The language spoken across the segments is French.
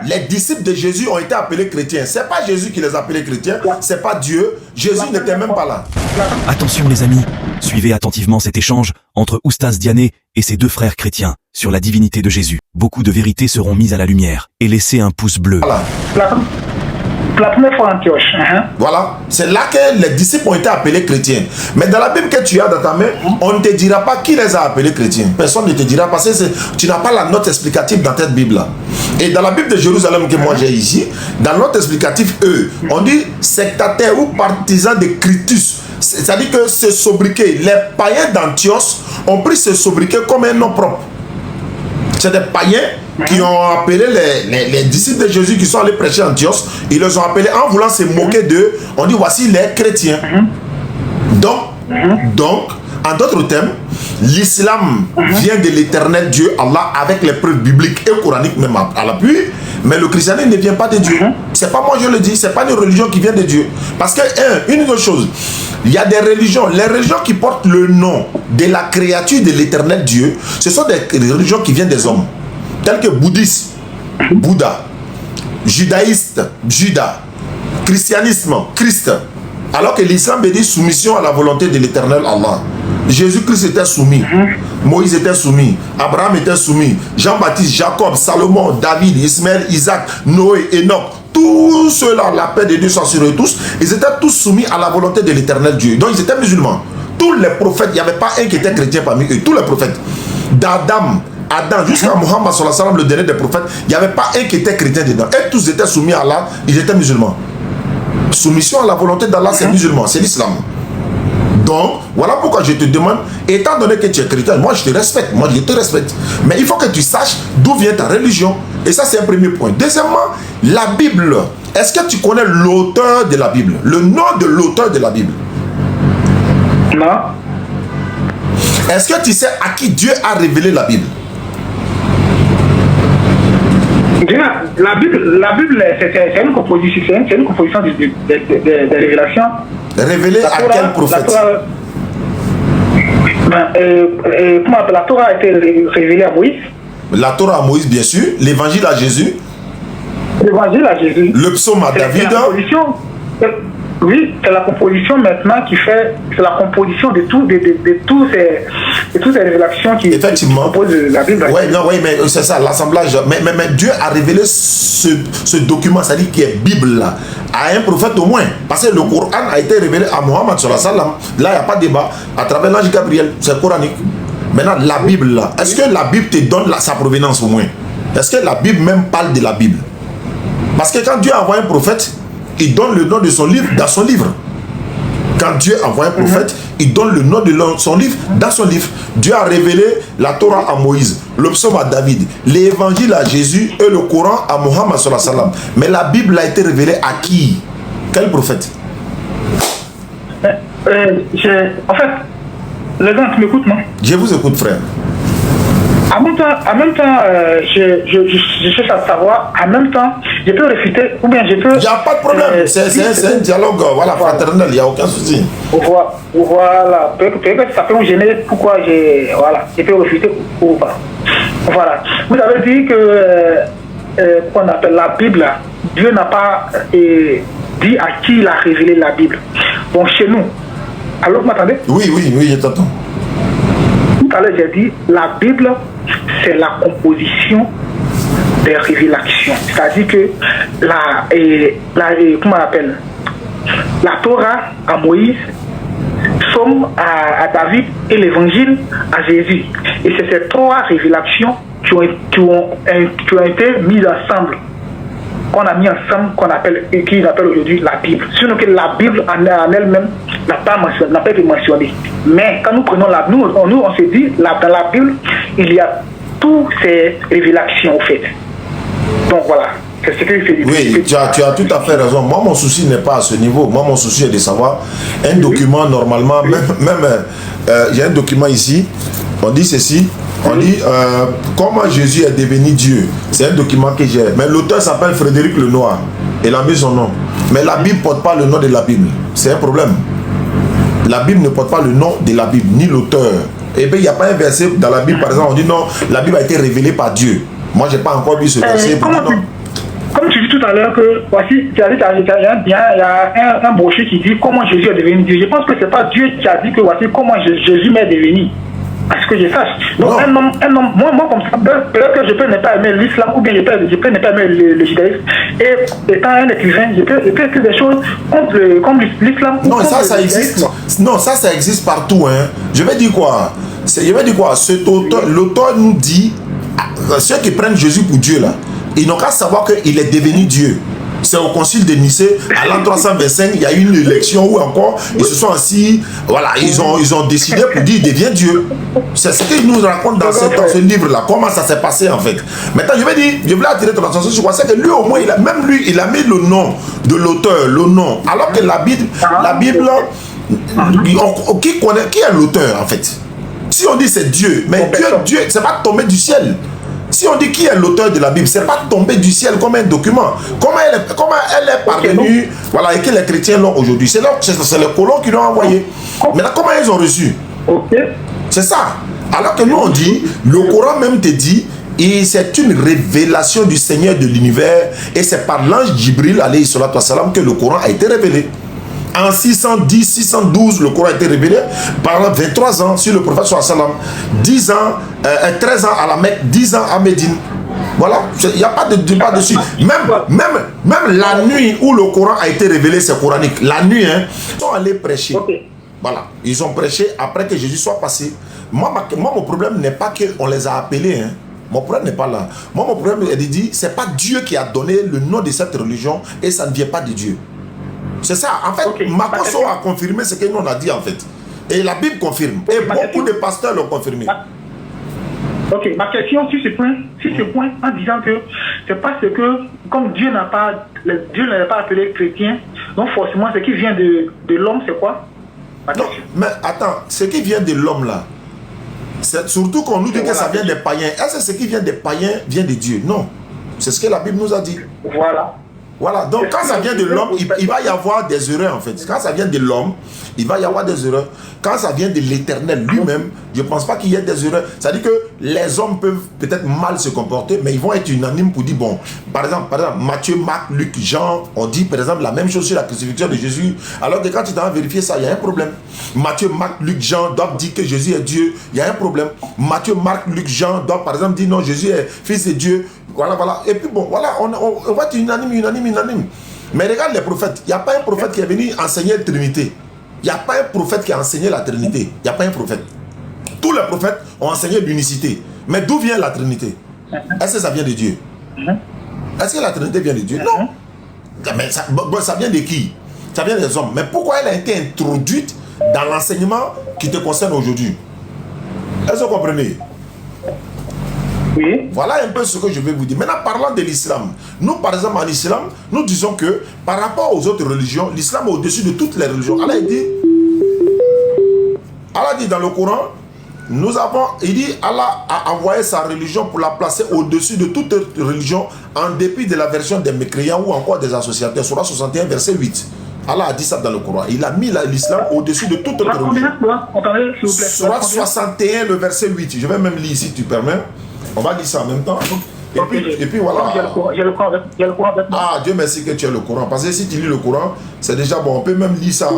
Les disciples de Jésus ont été appelés chrétiens. C'est pas Jésus qui les a appelés chrétiens, c'est pas Dieu. Jésus n'était même pas là. Attention les amis, suivez attentivement cet échange entre Oustaz Diané et ses deux frères chrétiens sur la divinité de Jésus. Beaucoup de vérités seront mises à la lumière et laissez un pouce bleu. Voilà. La première fois Antioche. Voilà, c'est là que les disciples ont été appelés chrétiens. Mais dans la Bible que tu as dans ta main, on ne te dira pas qui les a appelés chrétiens. Personne ne te dira parce que tu n'as pas la note explicative dans cette Bible-là. Et dans la Bible de Jérusalem que moi j'ai ici, dans la note explicative, eux, on dit sectataires ou partisans de Christus. C'est-à-dire que ce sobriquet, les païens d'Antioche ont pris ce sobriquet comme un nom propre. C'est des païens qui ont appelé les disciples de Jésus qui sont allés prêcher à Antioche. Ils les ont appelés en voulant se moquer d'eux. On dit voici les chrétiens. Donc, en d'autres termes, l'islam vient de l'éternel Dieu Allah avec les preuves bibliques et coraniques même à l'appui. Mais le christianisme ne vient pas de Dieu. C'est pas moi je le dis, c'est pas une religion qui vient de Dieu. Parce que, une autre chose, il y a des religions, les religions qui portent le nom de la créature de l'éternel Dieu, ce sont des religions qui viennent des hommes. Tels que bouddhisme, Bouddha, judaïste, Judas, christianisme, Christ. Alors que l'islam veut dire soumission à la volonté de l'éternel Allah. Jésus-Christ était soumis, Moïse était soumis, Abraham était soumis, Jean-Baptiste, Jacob, Salomon, David, Ismaël, Isaac, Noé, Enoch, tous ceux-là, la paix de Dieu soit sur eux tous, ils étaient tous soumis à la volonté de l'éternel Dieu. Donc ils étaient musulmans. Tous les prophètes, il n'y avait pas un qui était chrétien parmi eux, tous les prophètes. D'Adam jusqu'à Mohammed sallallahu alayhi wa sallam, le dernier des prophètes, il n'y avait pas un qui était chrétien dedans. Et tous étaient soumis à Allah, ils étaient musulmans. Soumission à la volonté d'Allah, c'est musulman, c'est l'islam. Donc, voilà pourquoi je te demande, étant donné que tu es chrétien, moi je te respecte, mais il faut que tu saches d'où vient ta religion. Et ça, c'est un premier point. Deuxièmement, la Bible. Est-ce que tu connais l'auteur de la Bible? Le nom de l'auteur de la Bible? Non. Est-ce que tu sais à qui Dieu a révélé la Bible? La Bible c'est une composition, des révélations. Révélée à quel prophète? La Torah a été révélée à Moïse. La Torah à Moïse, bien sûr. L'évangile à Jésus. L'évangile à Jésus. Le psaume à David. Oui, c'est la composition maintenant qui fait, c'est la composition de toutes ces révélations qui composent la Bible. Oui, mais c'est ça, l'assemblage. Mais Dieu a révélé ce document, c'est-à-dire qui est Bible là, à un prophète au moins. Parce que le Coran a été révélé à Mohammed sallallahu alayhi wa sallam. Là, il n'y a pas de débat. À travers l'ange Gabriel, c'est coranique. Maintenant, la Bible là, est-ce que la Bible te donne sa provenance au moins? Est-ce que la Bible même parle de la Bible? Parce que quand Dieu envoie un prophète, il donne le nom de son livre dans son livre. Quand Dieu envoie un prophète, il donne le nom de son livre dans son livre. Dieu a révélé la Torah à Moïse, le psaume à David, l'évangile à Jésus et le Coran à Mohammed sallallahu alayhi wa sallam. Mais la Bible a été révélée à qui? Quel prophète? En fait, les gens qui m'écoutent, non? Je vous écoute, frère. En même temps, je cherche à savoir, en même temps, je peux réfuter, ou bien je peux... Il n'y a pas de problème, c'est un dialogue fraternel, il n'y a aucun souci. Voilà, peut-être que ça peut me gêner, pourquoi je peux réfuter ou pas. Voilà, vous avez dit que, qu'on appelle la Bible, Dieu n'a pas dit à qui il a révélé la Bible. Bon, chez nous, alors vous m'entendez? Oui, je t'entends. Tout à l'heure, j'ai dit, la Bible, c'est la composition des révélations. C'est-à-dire que comment on appelle, la Torah à Moïse, Psaume à David et l'Évangile à Jésus. Et c'est ces trois révélations qui ont été mises ensemble, qu'on a mis ensemble, qu'ils appellent aujourd'hui la Bible. Sinon que la Bible en elle-même n'a pas été mentionnée. Mais quand nous prenons la Bible, nous on se dit, dans la Bible, il y a toutes ces révélations au fait. Donc voilà, c'est ce que je fais. Oui, tu as tout à fait raison. Moi, mon souci n'est pas à ce niveau. Moi, mon souci est de savoir un document, normalement, j'ai un document ici, on dit ceci. On dit comment Jésus est devenu Dieu. C'est un document que j'ai. Mais l'auteur s'appelle Frédéric Lenoir. Il a mis son nom. Mais la Bible ne porte pas le nom de la Bible. C'est un problème. La Bible ne porte pas le nom de la Bible, ni l'auteur. Et bien, il n'y a pas un verset dans la Bible, par exemple, on dit non, la Bible a été révélée par Dieu. Moi, je n'ai pas encore vu ce verset. comme tu dis tout à l'heure que voici, il y a un brochure qui dit comment Jésus est devenu Dieu. Je pense que c'est pas Dieu qui a dit que voici comment Jésus m'est devenu. À ce que je sache. Donc un homme, moi comme ça, peut-être que je peux ne pas aimer l'islam ou bien je peux ne pas aimer le judaïsme. Et étant un écrivain, je peux écrire des choses contre l'islam. Non, ça existe. Non, ça existe partout. Hein. Je vais dire quoi? L'auteur nous dit, ceux qui prennent Jésus pour Dieu là, ils n'ont qu'à savoir qu'il est devenu Dieu. C'est au concile de Nicée, à l'an 325, il y a eu une élection où encore ils se sont assis, voilà, ils ont décidé pour dire il devient Dieu. C'est ce qu'il nous raconte dans ce livre-là, comment ça s'est passé en fait. Maintenant, je voulais attirer ton attention sur quoi, c'est que lui au moins, il a mis le nom de l'auteur, le nom, alors que la Bible, qui est l'auteur en fait? Si on dit c'est Dieu, mais Dieu, c'est pas tombé du ciel. Si on dit qui est l'auteur de la Bible, c'est pas tombé du ciel comme un document. Comment elle est parvenue, voilà, et que les chrétiens l'ont aujourd'hui. C'est les colons qui l'ont envoyé. Maintenant, comment ils ont reçu? C'est ça. Alors que nous on dit, le Coran même te dit, et c'est une révélation du Seigneur de l'univers, et c'est par l'ange Jibril, alayhi salatu wassalam, que le Coran a été révélé. En 610, 612, le Coran a été révélé pendant 23 ans sur le prophète sallam, 10 ans, 13 ans à la Mecque, 10 ans à Médine. Voilà, il n'y a pas de débat dessus. Même la nuit où le Coran a été révélé, c'est coranique. La nuit, hein, ils sont allés prêcher. Voilà, ils ont prêché après que Jésus soit passé. Moi mon problème n'est pas qu'on les a appelés. Hein. Mon problème n'est pas là. Moi, mon problème est de dire, c'est pas Dieu qui a donné le nom de cette religion et ça ne vient pas de Dieu. C'est ça, en fait, Makoso a confirmé ce que nous on a dit en fait. Et la Bible confirme. Et beaucoup de pasteurs l'ont confirmé. Ok, ma question sur ce point, en disant que c'est parce que, comme Dieu n'a pas appelé chrétien, donc forcément ce qui vient de l'homme, c'est quoi? Non, mais attends, ce qui vient de l'homme là, c'est surtout qu'on nous dit que ça vient des païens. Est-ce que ce qui vient des païens vient de Dieu? Non. C'est ce que la Bible nous a dit. Voilà, donc quand ça vient de l'homme, il va y avoir des erreurs en fait. Quand ça vient de l'homme, il va y avoir des erreurs. Quand ça vient de l'Éternel lui-même, je ne pense pas qu'il y ait des erreurs. C'est-à-dire que les hommes peuvent peut-être mal se comporter, mais ils vont être unanimes pour dire, bon, par exemple, Matthieu, Marc, Luc, Jean, on dit par exemple la même chose sur la crucifixion de Jésus, alors que quand tu t'en vérifier ça, il y a un problème. Matthieu, Marc, Luc, Jean doivent dire que Jésus est Dieu, il y a un problème. Matthieu, Marc, Luc, Jean doivent par exemple dire non, Jésus est fils de Dieu. Voilà. Et puis bon, voilà, on va être unanime. Mais regarde les prophètes. Il n'y a pas un prophète qui est venu enseigner la Trinité. Il n'y a pas un prophète qui a enseigné la Trinité. Il n'y a pas un prophète. Tous les prophètes ont enseigné l'unicité. Mais d'où vient la Trinité? Est-ce que ça vient de Dieu? Est-ce que la Trinité vient de Dieu? Non. Mais ça vient de qui? Ça vient des hommes. Mais pourquoi elle a été introduite dans l'enseignement qui te concerne aujourd'hui? Est-ce que vous comprenez? Oui. Voilà un peu ce que je vais vous dire. Maintenant, parlant de l'islam, nous, par exemple, en islam, nous disons que par rapport aux autres religions, l'islam est au-dessus de toutes les religions. Allah dit dans le Coran, il dit Allah a envoyé sa religion pour la placer au-dessus de toute religion en dépit de la version des mécréants ou encore des associateurs. Surah 61, verset 8. Allah a dit ça dans le Coran. Il a mis l'islam au-dessus de toute autre religion. Surah 61, le verset 8. Je vais même lire si tu permets. On va dire ça en même temps. Et puis voilà. J'ai le Coran avec moi. Ah, Dieu merci que tu as le Coran. Parce que si tu lis le Coran, c'est déjà bon. On peut même lire ça.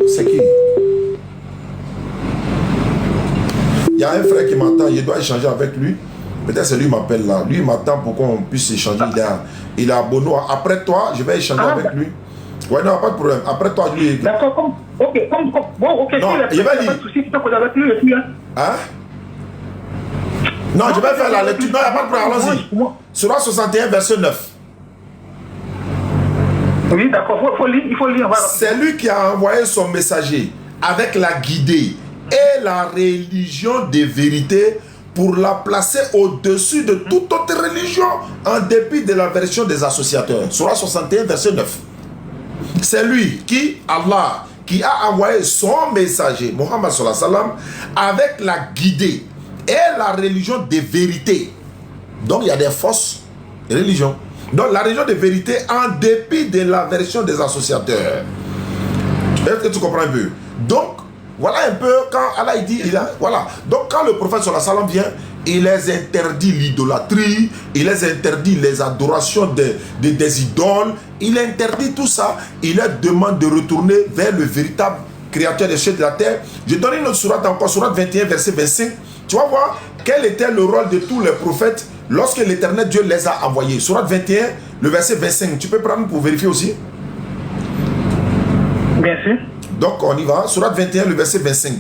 C'est qui? Il y a un frère qui m'attend. Je dois échanger avec lui. Peut-être c'est lui qui m'appelle là. Lui, il m'attend pour qu'on puisse échanger. Il est à Bono. Après toi, je vais échanger avec lui. Ouais, non, pas de problème. Après toi, lui. D'accord, ok. Bon, ok. Non, il va dire. Pas de souci, tu peux causer avec lui et puis. Hein? Non, je vais faire la lecture. Non, il n'y a pas de problème, allons-y. Surah 61, verset 9. Oui, d'accord, il faut lire. C'est lui qui a envoyé son messager avec la guidée et la religion de vérité pour la placer au-dessus de toute autre religion en dépit de la version des associateurs. Surah 61, verset 9. C'est lui Allah, qui a envoyé son messager, Mohammed sallallahu alayhi wa sallam, avec la guidée et la religion de vérité. Donc il y a des fausses religions. Donc la religion de vérité en dépit de la version des associateurs. Est-ce que tu comprends un peu? Donc voilà un peu quand Allah dit, voilà. Donc quand le prophète sallallahu alayhi wa sallam vient, il les interdit l'idolâtrie, il les interdit les adorations des idoles, il interdit tout ça, il leur demande de retourner vers le véritable créateur des cieux et de la terre. Je donne une autre sourate encore, sourate 21, verset 25. Tu vas voir quel était le rôle de tous les prophètes lorsque l'Éternel Dieu les a envoyés. Sourate 21, le verset 25. Tu peux prendre pour vérifier aussi? Bien sûr. Donc on y va. Sourate 21, le verset 25.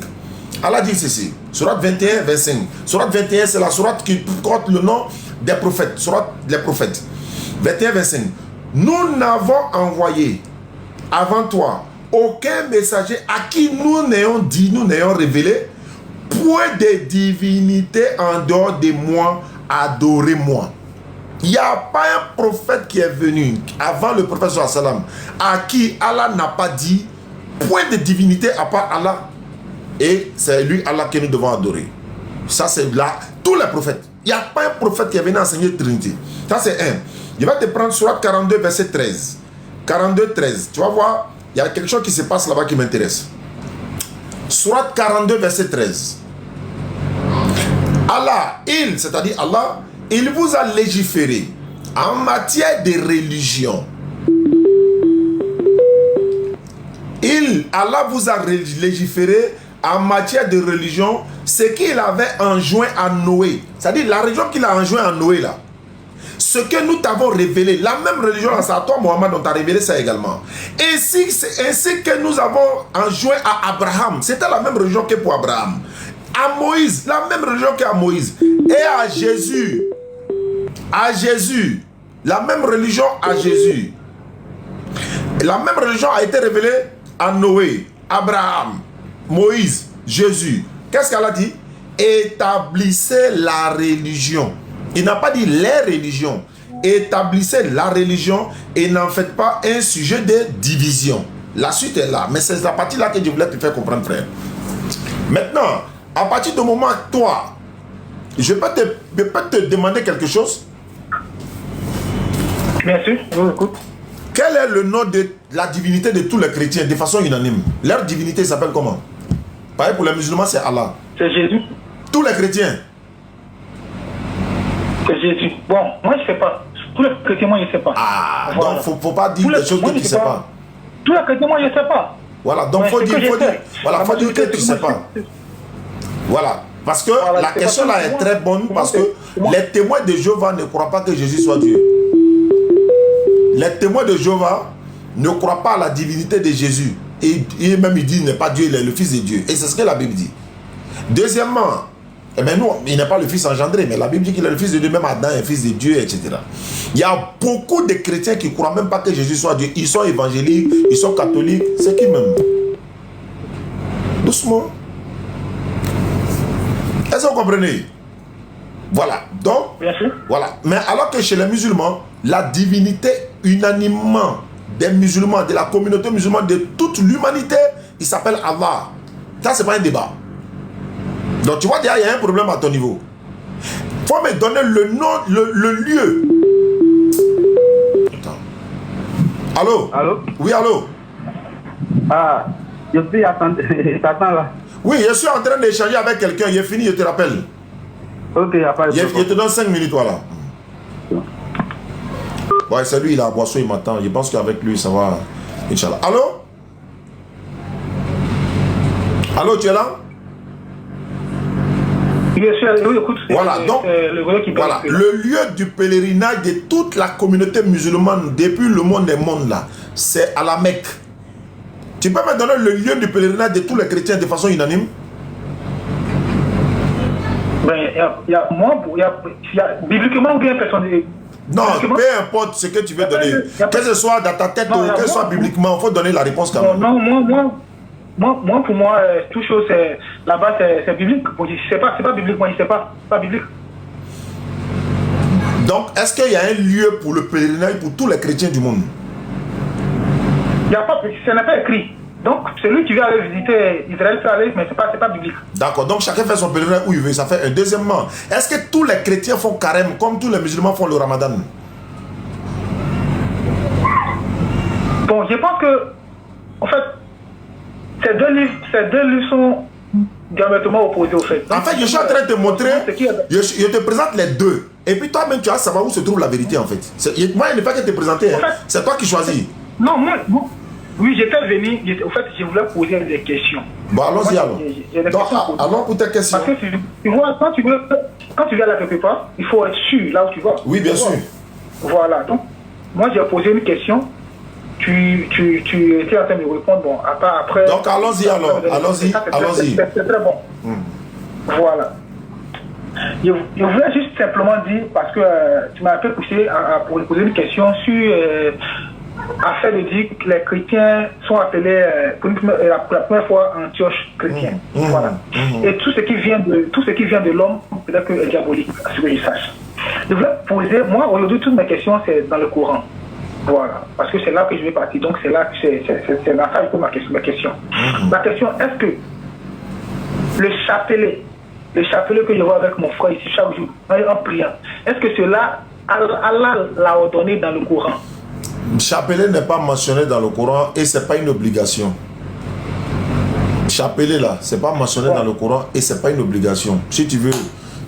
Allah dit ceci. Sourate 21, 25. Sourate 21, c'est la sourate qui porte le nom des prophètes. Sourate des prophètes. 21, 25. Nous n'avons envoyé avant toi aucun messager à qui nous n'ayons dit, nous n'ayons révélé point de divinité en dehors de moi, adorez-moi. Il n'y a pas un prophète qui est venu avant le prophète sallam à qui Allah n'a pas dit point de divinité à part Allah. Et c'est lui Allah que nous devons adorer. Ça c'est là, tous les prophètes. Il n'y a pas un prophète qui est venu enseigner Trinité. Ça c'est un. Je vais te prendre Sourate 42 verset 13. 42 13. Tu vas voir, il y a quelque chose qui se passe là-bas qui m'intéresse. Sourate 42 verset 13. Allah, c'est-à-dire Allah, il vous a légiféré en matière de religion. Allah vous a légiféré en matière de religion ce qu'il avait enjoint à Noé. C'est-à-dire la religion qu'il a enjoint à Noé là. Ce que nous t'avons révélé, la même religion, c'est à toi Mohammed, on t'a révélé ça également. Ainsi que nous avons enjoint à Abraham, c'était la même religion que pour Abraham. À Moïse, la même religion qu'à Moïse. Et à Jésus, la même religion à Jésus. La même religion a été révélée à Noé, Abraham, Moïse, Jésus. Qu'est-ce qu'elle a dit? Établissez la religion. Il n'a pas dit les religions. Établissez la religion et n'en faites pas un sujet de division. La suite est là. Mais c'est la partie là que je voulais te faire comprendre, frère. Maintenant, à partir du moment où toi, je peux te demander quelque chose? Bien sûr, je vous écoute. Quel est le nom de la divinité de tous les chrétiens de façon unanime? Leur divinité s'appelle comment? Pareil pour les musulmans, c'est Allah. C'est Jésus. Tous les chrétiens. C'est Jésus. Bon, moi je ne sais pas. Tous les chrétiens, moi je ne sais pas. Ah, voilà. donc faut pas dire des choses que tu ne sais pas. Tous les chrétiens, moi je ne sais pas. Voilà, donc faut dire que tu ne sais pas. Voilà, parce que voilà, la question là est très bonne, parce que les témoins de Jéhovah ne croient pas que Jésus soit Dieu. Les témoins de Jéhovah ne croient pas à la divinité de Jésus. Et même il dit qu'il n'est pas Dieu, il est le Fils de Dieu. Et c'est ce que la Bible dit. Deuxièmement, eh bien nous, il n'est pas le Fils engendré, mais la Bible dit qu'il est le Fils de Dieu, même Adam est Fils de Dieu, etc. Il y a beaucoup de chrétiens qui ne croient même pas que Jésus soit Dieu. Ils sont évangéliques, ils sont catholiques, c'est qui même? Doucement. Est-ce que vous comprenez? Voilà, donc, voilà. Mais alors que chez les musulmans, la divinité unanimement des musulmans, de la communauté musulmane, de toute l'humanité, il s'appelle Allah. Ça, c'est pas un débat. Donc, tu vois, déjà, il y a un problème à ton niveau. Il faut me donner le nom, le lieu. Attends. Allô? Allô? Oui, allô? Ah, je suis t'attends là. Oui, je suis en train d'échanger avec quelqu'un. Il est fini, je te rappelle. Ok, il n'y a pas de problème. Je te donne 5 minutes, voilà. Ouais, c'est lui, il a boisson, il m'attend. Je pense qu'avec lui, ça va. Inch'Allah. Allô? Allô, tu es là? Oui, écoute. Voilà, donc, voilà, le lieu du pèlerinage de toute la communauté musulmane depuis le monde des mondes, là, c'est à la Mecque. Tu peux me donner le lieu du pèlerinage de tous les chrétiens de façon unanime? Bibliquement ou bien personne. Non, peu importe ce que tu veux donner. Que ce soit dans ta tête ou que ce soit bibliquement, il faut donner la réponse quand même. Non, pour moi, toute chose, là-bas, c'est biblique. C'est pas biblique, moi, je ne sais pas. C'est pas biblique. Donc, est-ce qu'il y a un lieu pour le pèlerinage pour tous les chrétiens du monde? Il n'y a pas, ce n'est pas écrit. Donc, celui qui veut aller visiter Israël peut aller, mais ce n'est pas biblique. D'accord, donc chacun fait son pèlerinage où il veut, ça fait un. Deuxièmement, est-ce que tous les chrétiens font carême comme tous les musulmans font le ramadan? Bon, je pense que, en fait, ces deux livres sont diamétralement opposés au fait. En fait, je suis en train de te montrer, je te présente les deux. Et puis toi-même, tu vas savoir où se trouve la vérité en fait. Moi, il n'est pas que te présenter, hein. C'est toi qui choisis. Non, moi, oui, j'étais venu, au fait, je voulais poser des questions. Bon, allons-y alors. Alors, pour tes questions. Parce que tu vois, quand tu viens là quelque part, il faut être sûr là où tu vas. Oui, bien sûr. Voilà, donc, moi j'ai posé une question. Tu étais en train de me répondre, bon, après... Donc, allons-y alors, allons-y. C'est très bon. Voilà. Je voulais juste simplement dire, parce que tu m'as un peu poussé pour poser une question sur... afin de dire que les chrétiens sont appelés pour la première fois Antioche chrétien. Voilà. Et tout ce qui vient de l'homme, peut-être que est diabolique, à ce que je sache. Je voulais poser, moi aujourd'hui toutes mes questions c'est dans le Coran. Voilà. Parce que c'est là que je vais partir. Donc c'est là que c'est dans ça que ma question. Ma question, est-ce que le chapelet que je vois avec mon frère ici chaque jour, en priant, est-ce que cela, Allah l'a ordonné dans le Coran? Chapelet n'est pas mentionné dans le Coran et c'est pas une obligation. Chapelet là, c'est pas mentionné dans le Coran et c'est pas une obligation. Si tu veux,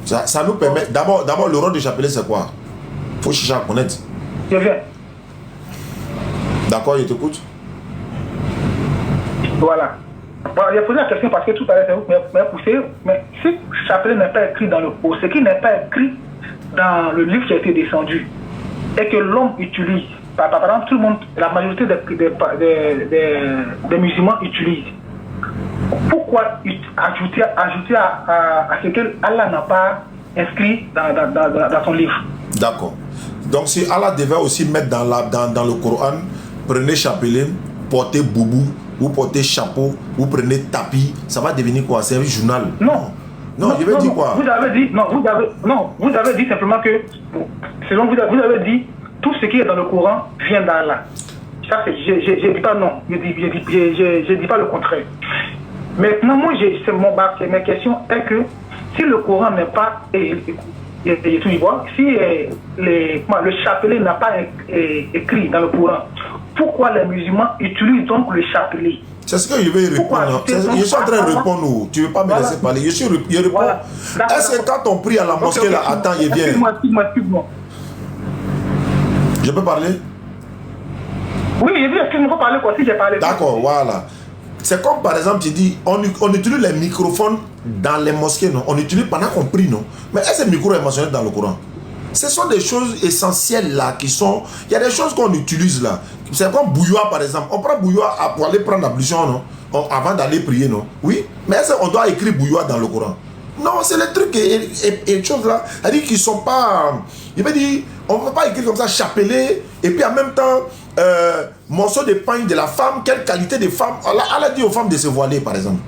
ça nous permet. D'abord, le rôle du chapelet c'est quoi? Faut chercher à connaître. Je viens. D'accord, je t'écoute. Voilà. Bon, j'ai posé la question parce que tout à l'heure, vous m'avez poussé, mais si le chapelet n'est pas écrit dans le Coran, ce qui n'est pas écrit dans le livre qui a été descendu et que l'homme utilise. Par exemple, tout le monde, la majorité des musulmans utilisent. Pourquoi ajouter à ce que Allah n'a pas inscrit dans son livre? D'accord. Donc si Allah devait aussi mettre dans le Coran, prenez chapelet, portez boubou, ou portez chapeau, ou prenez tapis, ça va devenir quoi? C'est un journal. Non, je vais dire quoi? Vous avez dit simplement que, selon vous avez dit, tout ce qui est dans le Coran vient d'Allah. Ça, je dis pas non. Je dis pas le contraire. Maintenant, moi, ma question est que si le Coran n'est pas si le chapelet n'a pas écrit dans le Coran, pourquoi les musulmans utilisent donc le chapelet? C'est ce que je vais répondre. Je suis en train de répondre. Tu ne veux pas me laisser parler. Je réponds. Voilà. Est-ce que quand on prie à la mosquée, là, attends, il vient. Excuse-moi. Je peux parler? Oui, je dis, excuse-moi, faut parler quoi si j'ai parlé. D'accord, voilà. C'est comme par exemple, tu dis, on utilise les microphones dans les mosquées, non? On utilise pendant qu'on prie, non? Mais est-ce que le micro est mentionné dans le Coran? Ce sont des choses essentielles là qui sont... Il y a des choses qu'on utilise là. C'est comme bouilloire par exemple. On prend bouilloire pour aller prendre l'ablution, non? Avant d'aller prier, non? Oui. Mais est-ce qu'on doit écrire bouilloire dans le Coran? Non, c'est les trucs et choses là. C'est-à-dire qu'ils ne sont pas... Je veux dire, on ne peut pas écrire comme ça, chapelet, et puis en même temps, morceau de pain de la femme, quelle qualité de femme. Elle a dit aux femmes de se voiler, par exemple.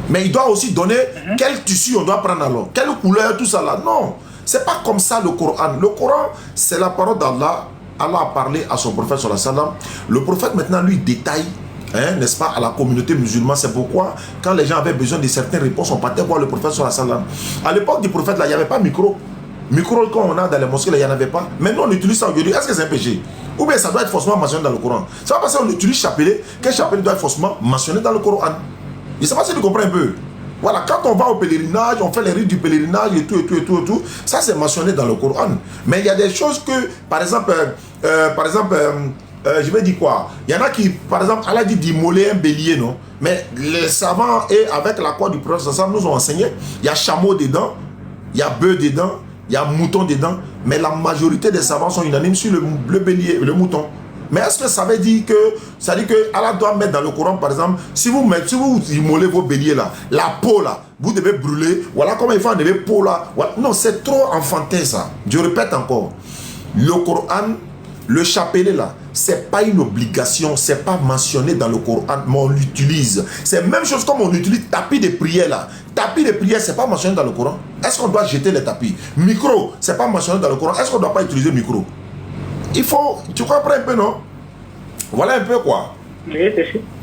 Mais il doit aussi donner quel tissu on doit prendre alors, quelle couleur, tout ça là. Non, c'est pas comme ça le Coran. Le Coran, c'est la parole d'Allah. Allah a parlé à son prophète sallallahu alayhi wa sallam. Le prophète maintenant lui détaille, n'est-ce pas, à la communauté musulmane. C'est pourquoi quand les gens avaient besoin de certaines réponses, on partait voir le prophète sallallahu alayhi wa sallam. À l'époque du prophète là, il n'y avait pas de micro. Micro quand on a dans les mosquées, là, il n'y en avait pas. Maintenant on utilise ça aujourd'hui. Est-ce que c'est un péché? Ou bien ça doit être forcément mentionné dans le Coran? C'est pas parce qu'on utilise chapelet que chapelet doit être forcément mentionné dans le Coran. Je ne sais pas si tu comprends un peu. Voilà, quand on va au pèlerinage, on fait les rites du pèlerinage et tout. Ça c'est mentionné dans le Coran. Mais il y a des choses que, par exemple, je vais dire quoi? Il y en a qui, par exemple, Allah dit d'immoler un bélier, non? Mais les savants, et avec la croix du prophète, nous ont enseigné, il y a chameau dedans, il y a bœuf dedans, il y a mouton dedans, mais la majorité des savants sont unanimes sur le bélier, le mouton. Mais est-ce que ça veut dire que, Allah doit mettre dans le Coran, par exemple, si vous immolez vos béliers là, la peau là, vous devez brûler, voilà comment il faut enlever peau là. Voilà. Non, c'est trop enfantin ça. Je répète encore, le Coran, le chapelet là, c'est pas une obligation, c'est pas mentionné dans le Coran, mais on l'utilise. C'est la même chose comme on utilise tapis de prière là. Tapis de prière, c'est pas mentionné dans le Coran. Est-ce qu'on doit jeter les tapis? Micro, c'est pas mentionné dans le Coran. Est-ce qu'on doit pas utiliser le micro? Il faut, tu comprends un peu, non? Voilà un peu quoi.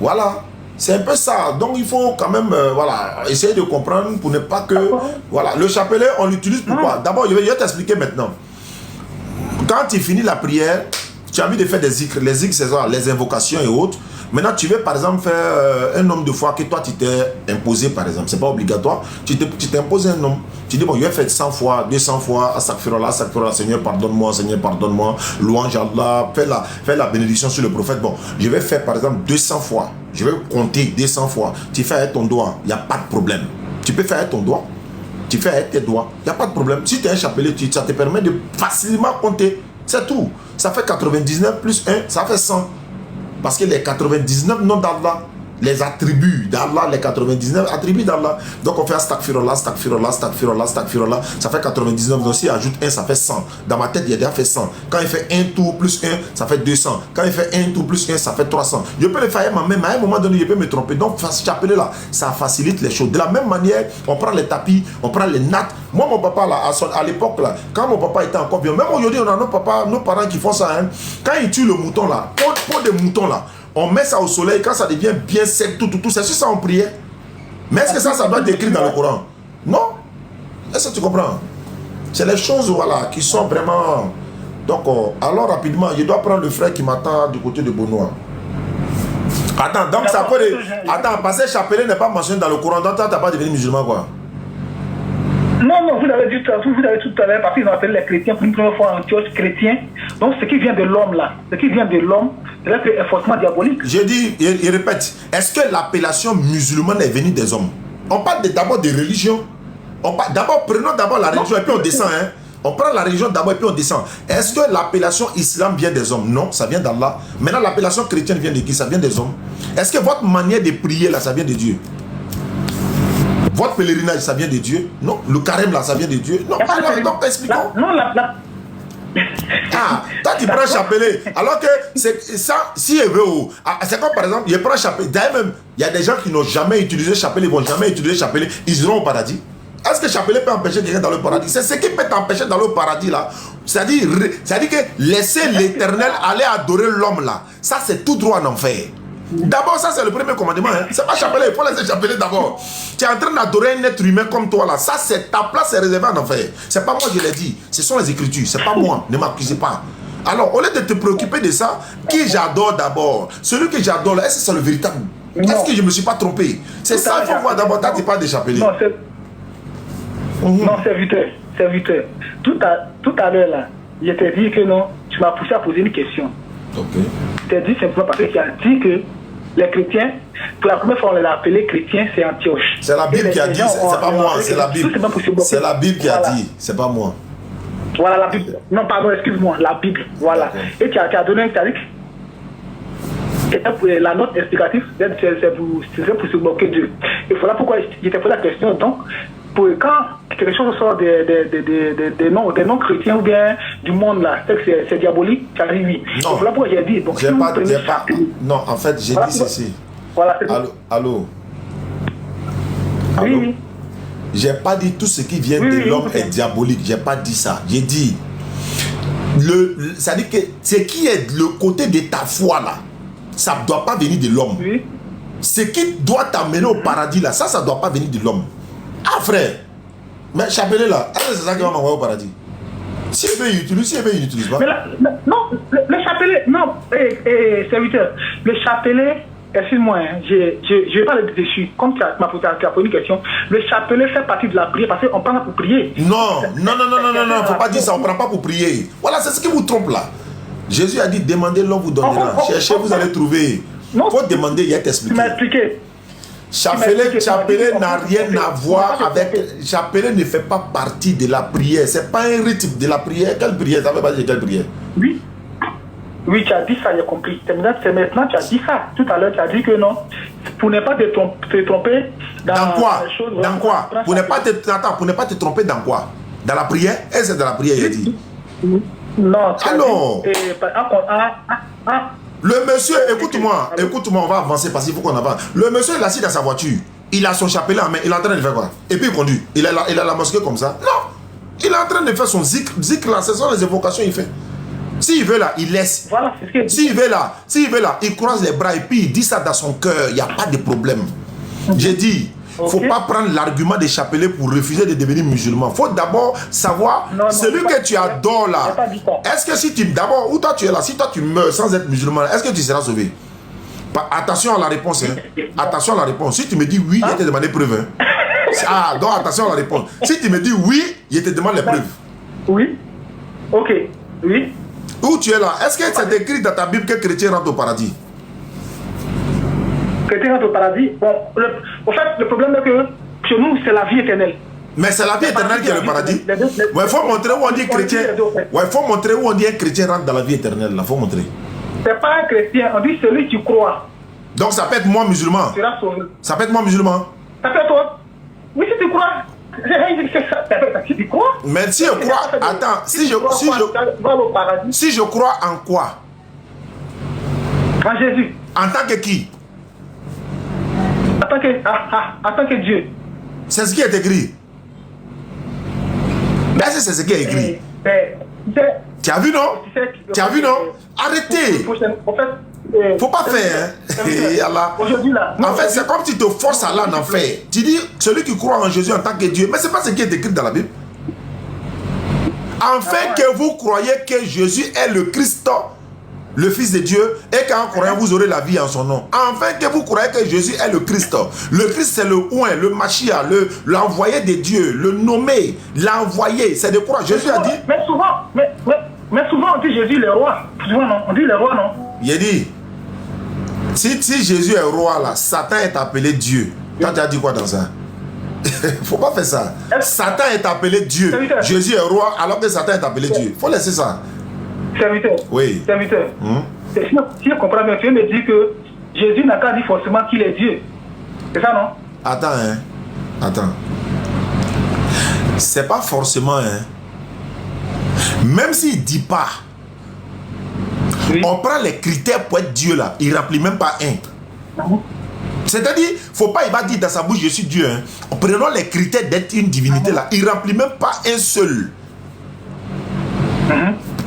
Voilà, c'est un peu ça. Donc il faut quand même, voilà, essayer de comprendre pour ne pas que, voilà, le chapelet, on l'utilise pourquoi? D'abord, je vais t'expliquer maintenant. Quand tu finis la prière, tu as envie de faire des zikrs. Les zikrs, c'est ça, les invocations et autres. Maintenant, tu veux par exemple faire un nombre de fois que toi tu t'es imposé, par exemple. C'est pas obligatoire. Tu t'es imposé un nombre. Tu dis, bon, je vais faire 100 fois, 200 fois, Astaghfirullah, Seigneur, pardonne-moi, Seigneur, pardonne-moi, louange à Allah, fais la bénédiction sur le prophète. Bon, je vais faire par exemple 200 fois. Je vais compter 200 fois. Tu fais avec ton doigt, il n'y a pas de problème. Tu peux faire avec ton doigt. Tu fais avec tes doigts, il n'y a pas de problème. Si tu es un chapelet, ça te permet de facilement compter. C'est tout. Ça fait 99 plus 1, ça fait 100. Parce que les 99 noms d'Allah, les attributs d'Allah, les 99 attributs d'Allah. Donc on fait Astaghfirullah, Astaghfirullah, Astaghfirullah, Astaghfirullah. Ça fait 99. Donc si ajoute 1, ça fait 100. Dans ma tête, il a déjà fait 100. Quand il fait 1 tour plus 1, ça fait 200. Quand il fait 1 tour plus 1, ça fait 300. Je peux le faire moi-même, mais à un moment donné, je peux me tromper. Donc ce chapelet là, ça facilite les choses. De la même manière, on prend les tapis, on prend les nattes. Moi, mon papa là, à l'époque là, quand mon papa était encore bien, même aujourd'hui, on a nos parents qui font ça. Hein. Quand ils tuent le mouton là, pot de mouton là, on met ça au soleil, quand ça devient bien sec, tout, c'est sur ça on priait. Mais est-ce que ça doit être écrit dans le Coran? Non. Est-ce que tu comprends? C'est les choses, voilà, qui sont vraiment... Donc, alors rapidement, je dois prendre le frère qui m'attend du côté de Benoît. Attends, donc ça peut... Attends, parce que chapelet n'est pas mentionné dans le Coran, donc tu n'as pas devenu musulman, quoi. Non, vous avez dit tout à l'heure, parce qu'ils ont appelé les chrétiens pour une première fois en Antioche chrétien. Donc ce qui vient de l'homme là, ce qui vient de l'homme, c'est forcément diabolique. Je dis, il répète, est-ce que l'appellation musulmane est venue des hommes? On parle d'abord des religions. D'abord, prenons d'abord la religion et puis on descend. Hein. On prend la religion d'abord et puis on descend. Est-ce que l'appellation islam vient des hommes? Non, ça vient d'Allah. Maintenant, l'appellation chrétienne vient de qui? Ça vient des hommes. Est-ce que votre manière de prier là, ça vient de Dieu? Votre pèlerinage, ça vient de Dieu? Non. Le carême, là, ça vient de Dieu? Non. Alors, donc, expliquons. Non, Ah, toi, tu prends chapelet. Alors que, c'est ça, si il veut, c'est comme par exemple, il prend chapelet. D'ailleurs, même, il y a des gens qui n'ont jamais utilisé chapelet, ils ne vont jamais utiliser chapelet, ils iront au paradis. Est-ce que chapelet peut empêcher quelqu'un dans le paradis? C'est ce qui peut t'empêcher dans le paradis, là. C'est-à-dire que laisser l'éternel aller adorer l'homme, là, ça, c'est tout droit en enfer. D'abord, ça c'est le premier commandement. Hein. C'est pas chapelet, il faut laisser chapelet d'abord. Tu es en train d'adorer un être humain comme toi là. Ça, c'est ta place, c'est réservé en enfer. C'est pas moi qui l'ai dit. Ce sont les Écritures. C'est pas moi. Ne m'accusez pas. Alors, au lieu de te préoccuper de ça, qui j'adore d'abord? Celui que j'adore là, est-ce que c'est le véritable? Est-ce que je me suis pas trompé? C'est ça qu'il faut voir d'abord. Tu parles de chapelet. Non, serviteur. Tout à l'heure là, je t'ai dit que non, tu m'as poussé à poser une question. Ok. Je t'ai dit simplement parce que tu as dit que les chrétiens, pour la première fois on les a appelés chrétiens, c'est Antioche. C'est la Bible qui a dit, c'est pas moi, c'est la Bible. C'est la Bible qui a dit, c'est pas moi. Voilà la Bible. Non, pardon, excuse-moi, la Bible. Voilà. Et tu as donné, tu as dit que la note explicative, c'est pour se moquer Dieu. Et voilà pourquoi je t'ai posé la question. Donc, quand quelque chose sort des noms chrétiens ou bien du monde là, c'est diabolique, tu as dit oui. Non. Voilà pourquoi j'ai dit. Donc, non, en fait, j'ai dit ceci. Voilà, allô. Oui. J'ai pas dit tout ce qui vient de l'homme est diabolique. J'ai pas dit ça. J'ai dit ça dit que ce qui est le côté de ta foi là, ça ne doit pas venir de l'homme. Oui. Ce qui doit t'amener au paradis là, ça ne doit pas venir de l'homme. Ah frère, mais chapelet là, c'est ça qui va m'envoyer au paradis. Si il veut, il utilise, si il veut, il n'utilise pas. Mais non, le chapelet, non, serviteur, le chapelet, excuse-moi, je vais pas le dessus. Comme tu as posé une question, le chapelet fait partie de la prière parce qu'on prend pour prier. Non, faut pas dire ça, on prend pas pour prier. Voilà, c'est ce qui vous trompe là. Jésus a dit, demandez, l'on vous donnera. Cherchez, vous allez trouver. Il faut demander, il y a t'expliqué. Tu m'as expliqué. Chapelet n'a rien à voir avec... Chapelet ne fait pas partie de la prière. C'est pas un rythme de la prière. Quelle prière? Ça veut pas dire quelle prière? Oui, tu as dit ça, j'ai compris. C'est maintenant tu as dit ça. Tout à l'heure, tu as dit que non. Pour ne pas te tromper dans quoi? Les choses, dans quoi? Pour ne pas te tromper dans quoi? Dans la prière? Est-ce que c'est dans la prière, il a dit? Non. Alors le monsieur, écoute-moi, on va avancer parce qu'il faut qu'on avance. Le monsieur, il est assis dans sa voiture. Il a son chapelet en main. Il est en train de faire quoi? Et puis il conduit. Il a la mosquée comme ça. Non. Il est en train de faire son zikr. Zikr là, ce sont les évocations qu'il fait. S'il veut là, il laisse. Voilà, c'est ce que... S'il veut là, il croise les bras et puis il dit ça dans son cœur. Il n'y a pas de problème. J'ai dit, il ne faut pas prendre l'argument des chapelets pour refuser de devenir musulman. Il faut d'abord savoir, celui que tu adores là, est-ce que si tu, d'abord, où toi tu es là, si toi tu meurs sans être musulman, est-ce que tu seras sauvé? Attention à la réponse. Hein. Attention à la réponse. Si tu me dis oui, je te demande les preuves. Hein. Ah, donc attention à la réponse. Si tu me dis oui, je te demande les preuves. Oui. Ok. Oui. Où tu es là? Est-ce que c'est écrit dans ta Bible que chrétien rentre au paradis? Chrétien rentre au paradis. Bon, en fait, le problème est que chez nous, c'est la vie éternelle. Mais c'est la vie éternelle qui est le paradis. Il faut montrer où on dit chrétien. Ouais, il faut montrer où on dit un chrétien rentre dans la vie éternelle. Il faut montrer. C'est pas un chrétien, on dit celui qui croit. Donc ça peut être moi musulman. Ça peut être moi musulman. Ça peut être toi. Oui, si tu crois. Si tu crois. Mais si je crois, attends, si je crois en quoi? En Jésus. En tant que qui? En tant que Dieu. C'est ce qui est écrit. Est-ce que c'est ce qui est écrit? Tu as vu, non? Tu as vu, non? Arrêtez. Faut pas faire. Hein? En fait, c'est comme si tu te forces à aller en enfer. Tu dis, celui qui croit en Jésus en tant que Dieu, mais c'est pas ce qui est écrit dans la Bible. Afin que vous croyez que Jésus est le Christ, le Fils de Dieu, et qu'en croyant vous aurez la vie en son nom. Afin que vous croyez que Jésus est le Christ. Le Christ c'est le oint, le Mashiach, l'envoyé de Dieu, le nommé, l'envoyé. C'est de croire. Jésus a dit. Mais souvent on dit Jésus le roi. Souvent non, on dit le roi non. Il a dit. Si Jésus est roi là, Satan est appelé Dieu. Toi tu as dit quoi dans ça? Faut pas faire ça. Satan est appelé Dieu. Jésus est roi alors que Satan est appelé Dieu. Faut laisser ça. Serviteur. Oui. Serviteur. Si je comprends bien, tu viens de dire que Jésus n'a qu'à dire forcément qu'il est Dieu. C'est ça, non? Attends, hein. Attends. C'est pas forcément, hein. Même s'il dit pas, oui. On prend les critères pour être Dieu là. Il remplit même pas un. C'est-à-dire, faut pas, il va dire dans sa bouche, je suis Dieu. Hein. Prenons les critères d'être une divinité là. Il remplit même pas un seul.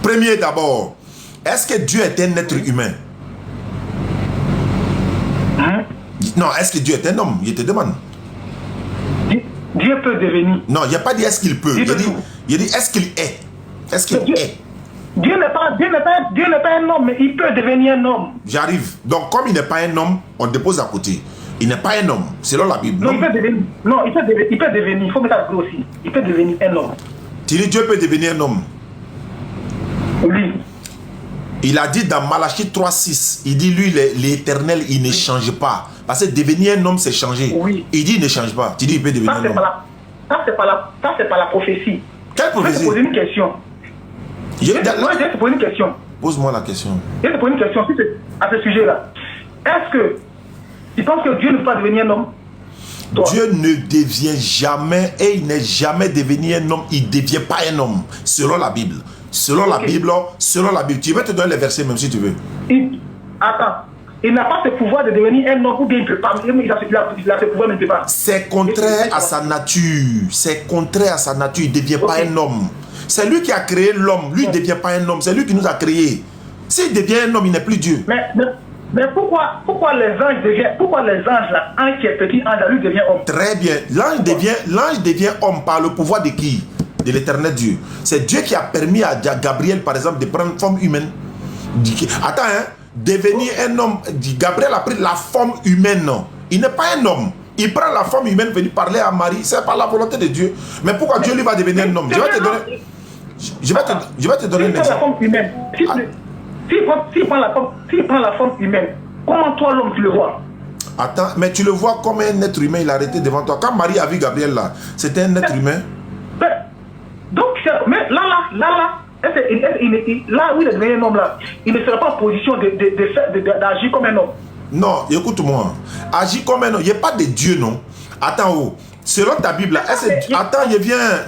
Premier d'abord, est-ce que Dieu est un être humain? Non, est-ce que Dieu est un homme? Je te demande. Dieu peut devenir. Non, il n'y a pas dit est-ce qu'il peut. Il dit est-ce qu'il est? Est-ce qu'il est? Dieu n'est pas un homme, mais il peut devenir un homme. J'arrive. Donc, comme il n'est pas un homme, on dépose à côté. Il n'est pas un homme, selon la Bible. Non, il peut devenir. Non, il peut devenir. Il faut mettre ça aussi. Il peut devenir un homme. Tu dis Dieu peut devenir un homme. Oui. Il a dit dans Malachie 3,6, il dit lui, l'éternel, il ne change pas. Parce que devenir un homme, c'est changer. Oui. Il dit il ne change pas. Tu dis il peut devenir un homme. Ça, c'est pas la prophétie. Quelle prophétie? Je vais te poser une question. Je vais te poser une question. Pose-moi la question. Je vais te poser une question à ce sujet-là. Est-ce que tu penses que Dieu ne peut pas devenir un homme? Toi. Dieu ne devient jamais, et il n'est jamais devenu un homme. Il ne devient pas un homme, selon la Bible. Selon la Bible, tu veux te donner les versets même si tu veux. Attends, il n'a pas ce pouvoir de devenir un homme ou bien il ne peut pas. Il a ce pouvoir, mais il ne peut pas. C'est contraire à sa nature. C'est contraire à sa nature. Il ne devient pas un homme. C'est lui qui a créé l'homme. Lui, il ne devient pas un homme. C'est lui qui nous a créés. S'il devient un homme, il n'est plus Dieu. Mais pourquoi les anges là, un qui est petit, un lui devient homme? Très bien. L'ange devient homme par le pouvoir de qui? De l'éternel Dieu. C'est Dieu qui a permis à Gabriel, par exemple, de prendre forme humaine. Attends, hein? Devenir un homme. Gabriel a pris la forme humaine. Non. Il n'est pas un homme. Il prend la forme humaine, venir parler à Marie. C'est par la volonté de Dieu. Mais pourquoi Dieu lui va devenir un homme? Je vais te donner un exemple. S'il prend la forme humaine, comment toi l'homme tu le vois? Attends, mais tu le vois comme un être humain, il a arrêté devant toi. Quand Marie a vu Gabriel là, c'était un être humain. Donc, mais là où il est devenu un homme là, il ne sera pas en position d'agir comme un homme. Non, écoute-moi. Agir comme un homme, il n'y a pas de Dieu, non. Attends, oh. Selon ta Bible, attends, il vient.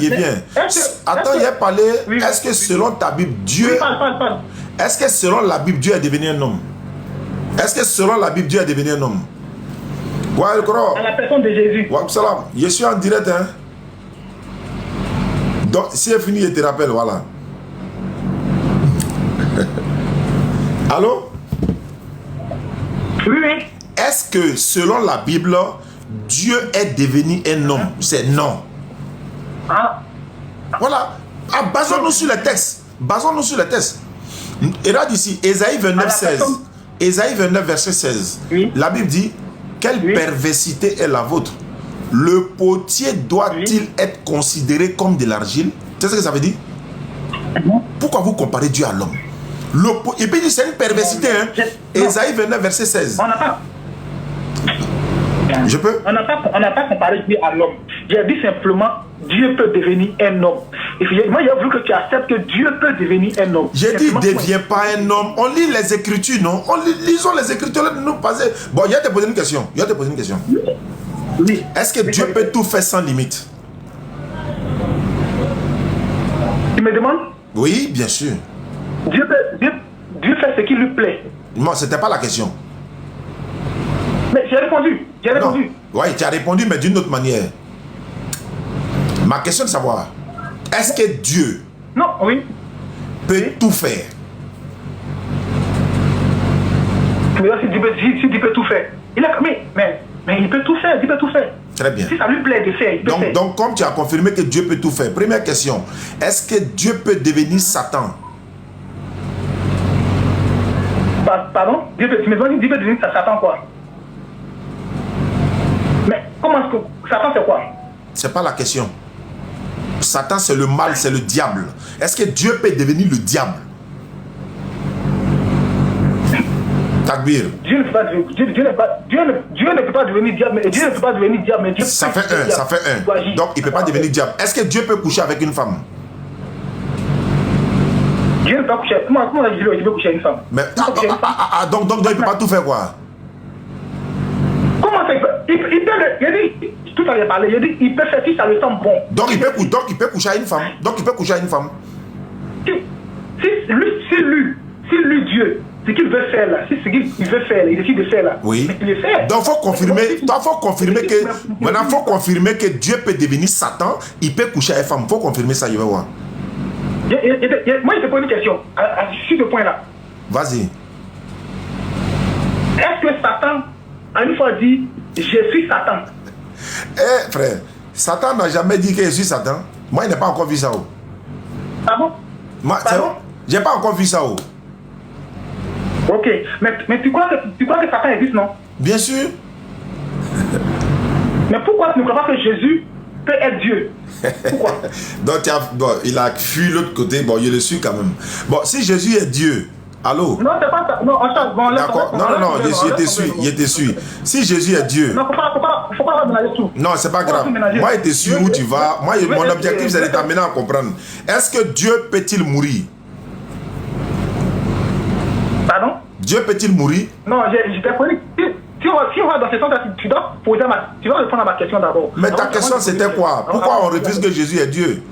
Attends, il a parlé. Est-ce que selon ta Bible, Dieu. Est-ce que selon la Bible, Dieu est devenu un homme? Est-ce que selon la Bible, Dieu est devenu un homme? À la personne de Jésus. Salam. Je suis en direct, hein. Donc, si c'est fini, je te rappelle, voilà. Allô? Oui. Est-ce que selon la Bible, Dieu est devenu un homme? C'est non. Voilà. Basons-nous sur les textes. Et là, d'ici, Ésaïe 29, 16. Ésaïe 29, verset 16. Oui. La Bible dit, quelle Oui. perversité est la vôtre? Le potier doit-il Oui. être considéré comme de l'argile? Tu sais ce que ça veut dire? Pourquoi vous comparez Dieu à l'homme? Et puis c'est une perversité. Hein? Ésaïe 29, verset 16. On n'a pas. Je peux? On n'a pas comparé Dieu à l'homme. J'ai dit simplement, Dieu peut devenir un homme. Et moi, j'ai voulu que tu acceptes que Dieu peut devenir un homme. J'ai dit, Simplement, deviens pas un homme. On lit les Écritures, non? Lisons les Écritures, là, de nous passer. Bon, il y a te poser une question. Oui. Est-ce que Dieu peut tout faire sans limite? Tu me demandes? Oui, bien sûr. Dieu fait ce qui lui plaît. Non, c'était pas la question. Mais j'ai répondu. Oui, tu as répondu, mais d'une autre manière. Ma question est de savoir, est-ce que Dieu Non, oui. peut tout faire? Mais si Dieu peut tout faire. Mais il peut tout faire, Dieu peut tout faire. Très bien. Si ça lui plaît de faire, il peut faire. Donc, comme tu as confirmé que Dieu peut tout faire, première question, est-ce que Dieu peut devenir Satan? Pardon? Dieu peut devenir Satan quoi? Mais comment est-ce que Satan c'est quoi? C'est pas la question. Satan c'est le mal, c'est le diable. Est-ce que Dieu peut devenir le diable? Takbir. Dieu ne peut pas devenir diable, mais Dieu ne peut pas devenir diable, mais Dieu Ça fait un. Donc il ne peut pas devenir diable. Est-ce que Dieu peut coucher avec une femme? Dieu ne peut pas coucher. Comment Dieu peut coucher avec une femme? Mais, donc il ne peut pas tout faire quoi? Comment ça il peut il a dit, tout à l'heure parlé, il a dit, il peut faire si ça le semble bon. Donc il peut coucher avec une femme. Si lui Dieu, ce qu'il veut faire là, si ce qu'il veut faire, il décide de faire là. Oui. Il le fait. Donc faut confirmer que Dieu peut devenir Satan, il peut coucher avec une femme. Faut confirmer ça, je vais voir. Moi je te pose une question sur ce point là. Vas-y. Est-ce que Satan a une fois dit je suis Satan? Eh frère, Satan n'a jamais dit que je suis Satan. Moi, il n'a pas encore vu ça. Ah bon? Pardon? J'ai pas encore vu ça. Ok, mais tu crois que Satan existe, non? Bien sûr. Mais pourquoi tu ne crois pas que Jésus peut être Dieu? Pourquoi? Donc il a fui l'autre côté. Bon, il le suit quand même. Bon, si Jésus est Dieu, allô? Non, c'est pas ça. Non, bon, d'accord. Non, je te suis. Si Jésus est Dieu. Non, faut pas mélanger tout. Non, c'est pas grave. Moi, je te suis où tu vas. Moi, mon objectif, c'est de t'amener à comprendre. Est-ce que Dieu peut-il mourir? Pardon? Dieu peut-il mourir? Non, je t'ai posé. Si on va dans ce sens-là, tu dois répondre à ma question d'abord. Mais ta question, c'était quoi? Pourquoi on refuse que Jésus est Dieu?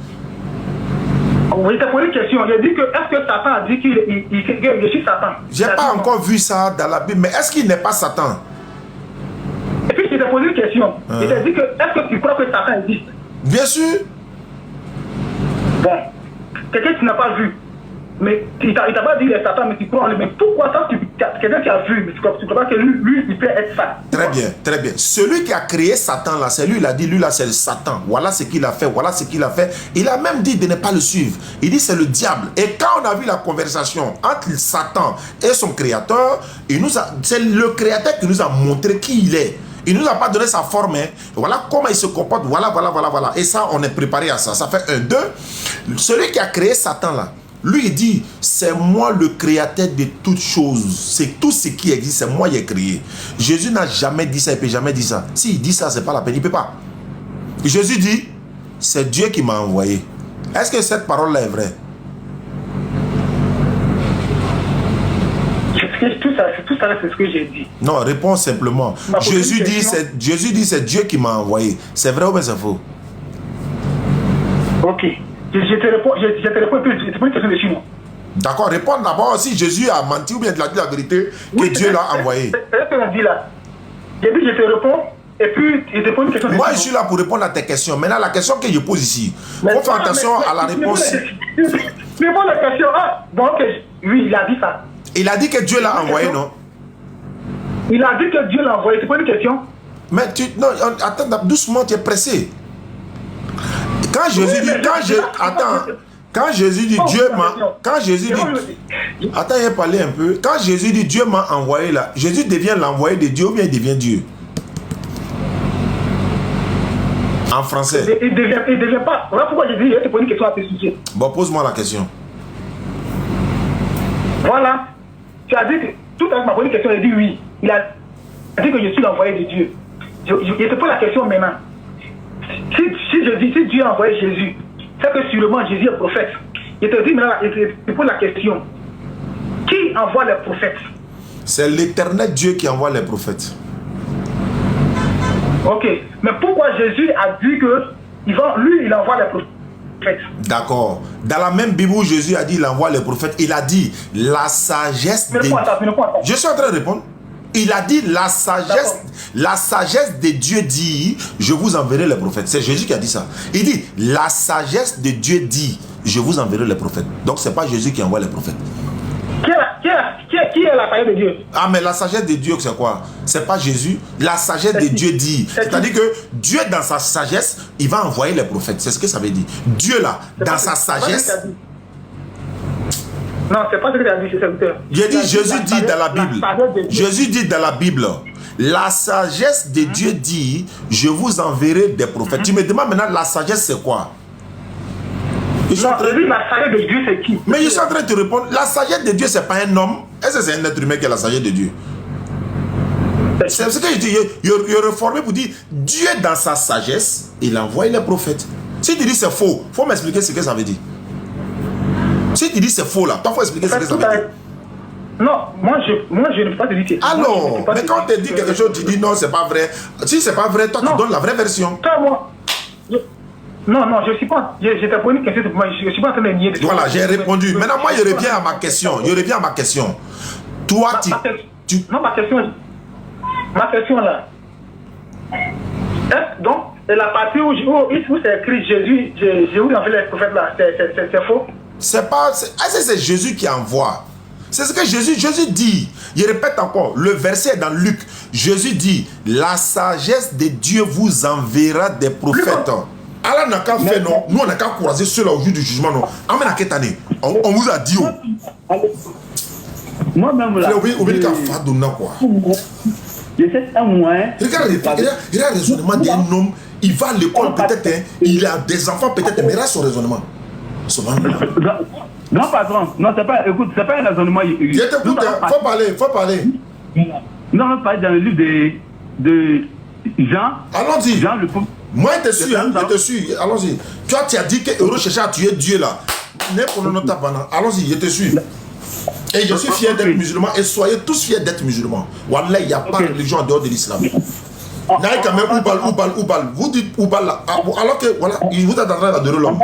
Oui, t'as posé une question. J'ai dit que est-ce que Satan a dit qu'il je suis Satan? J'ai pas encore vu ça dans la Bible, mais est-ce qu'il n'est pas Satan? Et puis je t'ai posé une question. Je t'ai dit que est-ce que tu crois que Satan existe? Bien sûr. Bon, quelqu'un qui n'a pas vu, mais il t'a pas dit qu'il est Satan, mais tu crois en lui. Mais pourquoi ça, quelqu'un qui a vu, mais tu crois pas que lui, il peut être ça? Très bien, très bien. Celui qui a créé Satan là, c'est lui, il a dit, lui là c'est le Satan. Voilà ce qu'il a fait, voilà ce qu'il a fait. Il a même dit de ne pas le suivre. Il dit c'est le diable. Et quand on a vu la conversation entre Satan et son créateur, c'est le créateur qui nous a montré qui il est. Il ne nous a pas donné sa forme, hein. Voilà comment il se comporte, voilà. Et ça, on est préparé à ça. Ça fait 1, 2. Celui qui a créé Satan là, lui il dit, c'est moi le créateur de toutes choses. C'est tout ce qui existe, c'est moi qui ai créé. Jésus n'a jamais dit ça, il ne peut jamais dire ça. S'il dit ça, c'est pas la peine, il ne peut pas. Jésus dit, c'est Dieu qui m'a envoyé. Est-ce que cette parole-là est vraie? Tout ça, c'est ce que j'ai dit. Non, réponds simplement. Jésus dit, c'est Dieu qui m'a envoyé. C'est vrai ou bien c'est faux? Ok. Je te réponds et puis je te pose une question dessus. D'accord, réponds d'abord si Jésus a menti ou bien il a dit la vérité que Dieu l'a envoyé. C'est ce qu'on dit là. J'ai dit je te réponds et puis je te pose une question dessus. Moi je suis là pour répondre à tes questions. Maintenant la question que je pose ici, il faut faire attention à la réponse. Mais bon la question, bon ok, oui il a dit ça. Il a dit que Dieu l'a envoyé, non? Il a dit que Dieu l'a envoyé, c'est pas une question. Mais non, attends, doucement, tu es pressé. Quand Jésus dit, Quand Jésus dit Dieu m'a... Quand Jésus dit... Attends, il a parlé un peu. Quand Jésus dit Dieu m'a envoyé là, Jésus devient l'envoyé de Dieu ou bien il devient Dieu? En français. Il devient pas. Voilà pourquoi je dis, je vais te poser une question à ce sujet. Bon, pose-moi la question. Voilà. Tu as dit que tout à l'heure, tu m'as posé une question, il a dit oui. Il a dit que je suis l'envoyé de Dieu. Je te pose la question maintenant. Si je dis, si Dieu a envoyé Jésus, c'est que sûrement Jésus est prophète. Je te dis maintenant, je te pose la question. Qui envoie les prophètes? C'est l'Éternel Dieu qui envoie les prophètes. Ok. Mais pourquoi Jésus a dit que lui, il envoie les prophètes? D'accord. Dans la même Bible où Jésus a dit il envoie les prophètes, il a dit la sagesse de... Je suis en train de répondre. Il a dit la sagesse de Dieu dit, je vous enverrai les prophètes. C'est Jésus qui a dit ça. Il dit, la sagesse de Dieu dit, je vous enverrai les prophètes. Donc c'est pas Jésus qui envoie les prophètes. Qui est la sagesse de Dieu? Ah, mais la sagesse de Dieu, c'est quoi? C'est pas Jésus. La sagesse de Dieu dit. C'est-à-dire que Dieu, dans sa sagesse, il va envoyer les prophètes. C'est ce que ça veut dire. Dieu, là, dans sa sagesse... Non, c'est pas ce que tu as dit, c'est serviteur. J'ai dit, Jésus dit dans la Bible. Jésus dit dans la Bible, la sagesse de Dieu dit, je vous enverrai des prophètes. Tu me demandes maintenant, la sagesse c'est quoi? La sagesse de Dieu c'est qui? Mais je suis en train de te répondre, la sagesse de Dieu c'est pas un homme. Est-ce que c'est un être humain qui a la sagesse de Dieu? C'est ce que je dis, il est reformé pour dire, Dieu dans sa sagesse, il envoie les prophètes. Si tu dis c'est faux, il faut m'expliquer ce que ça veut dire. Si tu dis c'est faux là, toi il faut expliquer ce que ça veut dire. Non, moi je ne peux pas te dire. Alors, mais quand on te dit quelque chose, tu dis non, c'est pas vrai. Si c'est pas vrai, toi tu donnes la vraie version. Non, je suis pas. Je t'ai posé une question, je suis pas en train de nier. Voilà, j'ai répondu. Maintenant, moi je reviens à ma question. Toi, Non, ma question là. Donc, la partie où c'est écrit Jésus, j'ai envoyé les prophètes là, c'est faux? C'est pas... Est-ce que c'est Jésus qui envoie? C'est ce que Jésus dit. Je répète encore, le verset est dans Luc. Jésus dit, la sagesse de Dieu vous enverra des prophètes. Allah n'a qu'à faire, non. Nous, on n'a qu'à croiser ceux-là au jour du jugement, non. Amen à quelle année? On vous a dit, oh. Moi-même, là... Je sais un moyen... Regarde le raisonnement d'un homme. Il va à l'école peut-être, hein, il a des enfants peut-être, mais regarde son raisonnement. Non, patron, non, c'est pas, écoute, c'est pas un raisonnement. Je t'écoute, faut parler. Non, on parle dans le livre de Jean. Allons-y. Jean, moi, je te suis, allons-y. Toi, tu as dit que Euro cherchait à tuer Dieu là. Allons-y, je te suis. Et je suis fier d'être musulman et soyez tous fiers d'être musulmans. Wallah, il n'y a pas de religion en dehors de l'islam. Naïk quand même, Oubal. Vous dites Oubal là. Alors que, voilà, il vous attendra là de l'homme.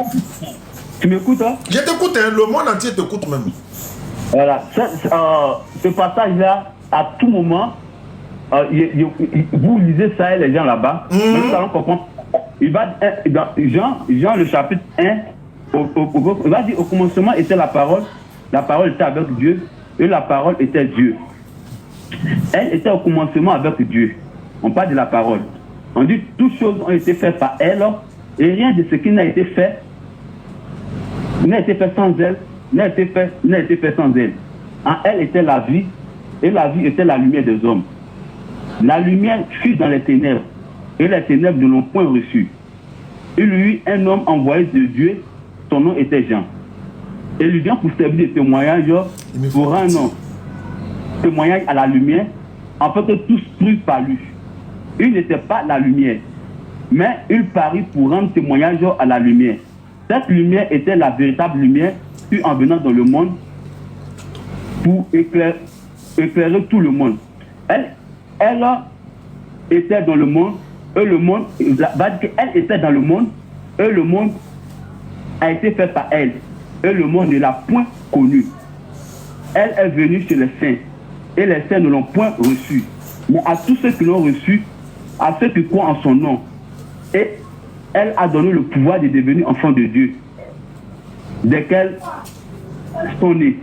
Tu m'écoutes, hein? Je t'écoute, hein, le monde entier t'écoute même. Voilà, ce passage-là, à tout moment, vous lisez ça et les gens là-bas, nous allons comprendre. Il va, dans Jean le chapitre 1, il va dire au commencement était la parole était avec Dieu, et la parole était Dieu. Elle était au commencement avec Dieu. On parle de la parole. On dit toutes choses ont été faites par elle, et rien de ce qui n'a été fait n'a été fait sans elle, n'a été fait sans elle. En elle était la vie, et la vie était la lumière des hommes. La lumière fut dans les ténèbres, et les ténèbres ne l'ont point reçue. Il y eut un homme envoyé de Dieu, son nom était Jean. Et lui vient pour servir de témoignage pour un nom. Témoignage à la lumière, afin que tous crût par lui. Il n'était pas la lumière, mais il parut pour rendre témoignage à la lumière. Cette lumière était la véritable lumière, puis en venant dans le monde, pour éclairer tout le monde. Elle était dans le monde, et le monde, elle était dans le monde, et le monde a été fait par elle, et le monde ne l'a point connue. Elle est venue chez les saints, et les saints ne l'ont point reçue. Mais à tous ceux qui l'ont reçue, à ceux qui croient en son nom, et elle a donné le pouvoir de devenir enfant de Dieu, desquels sont nés,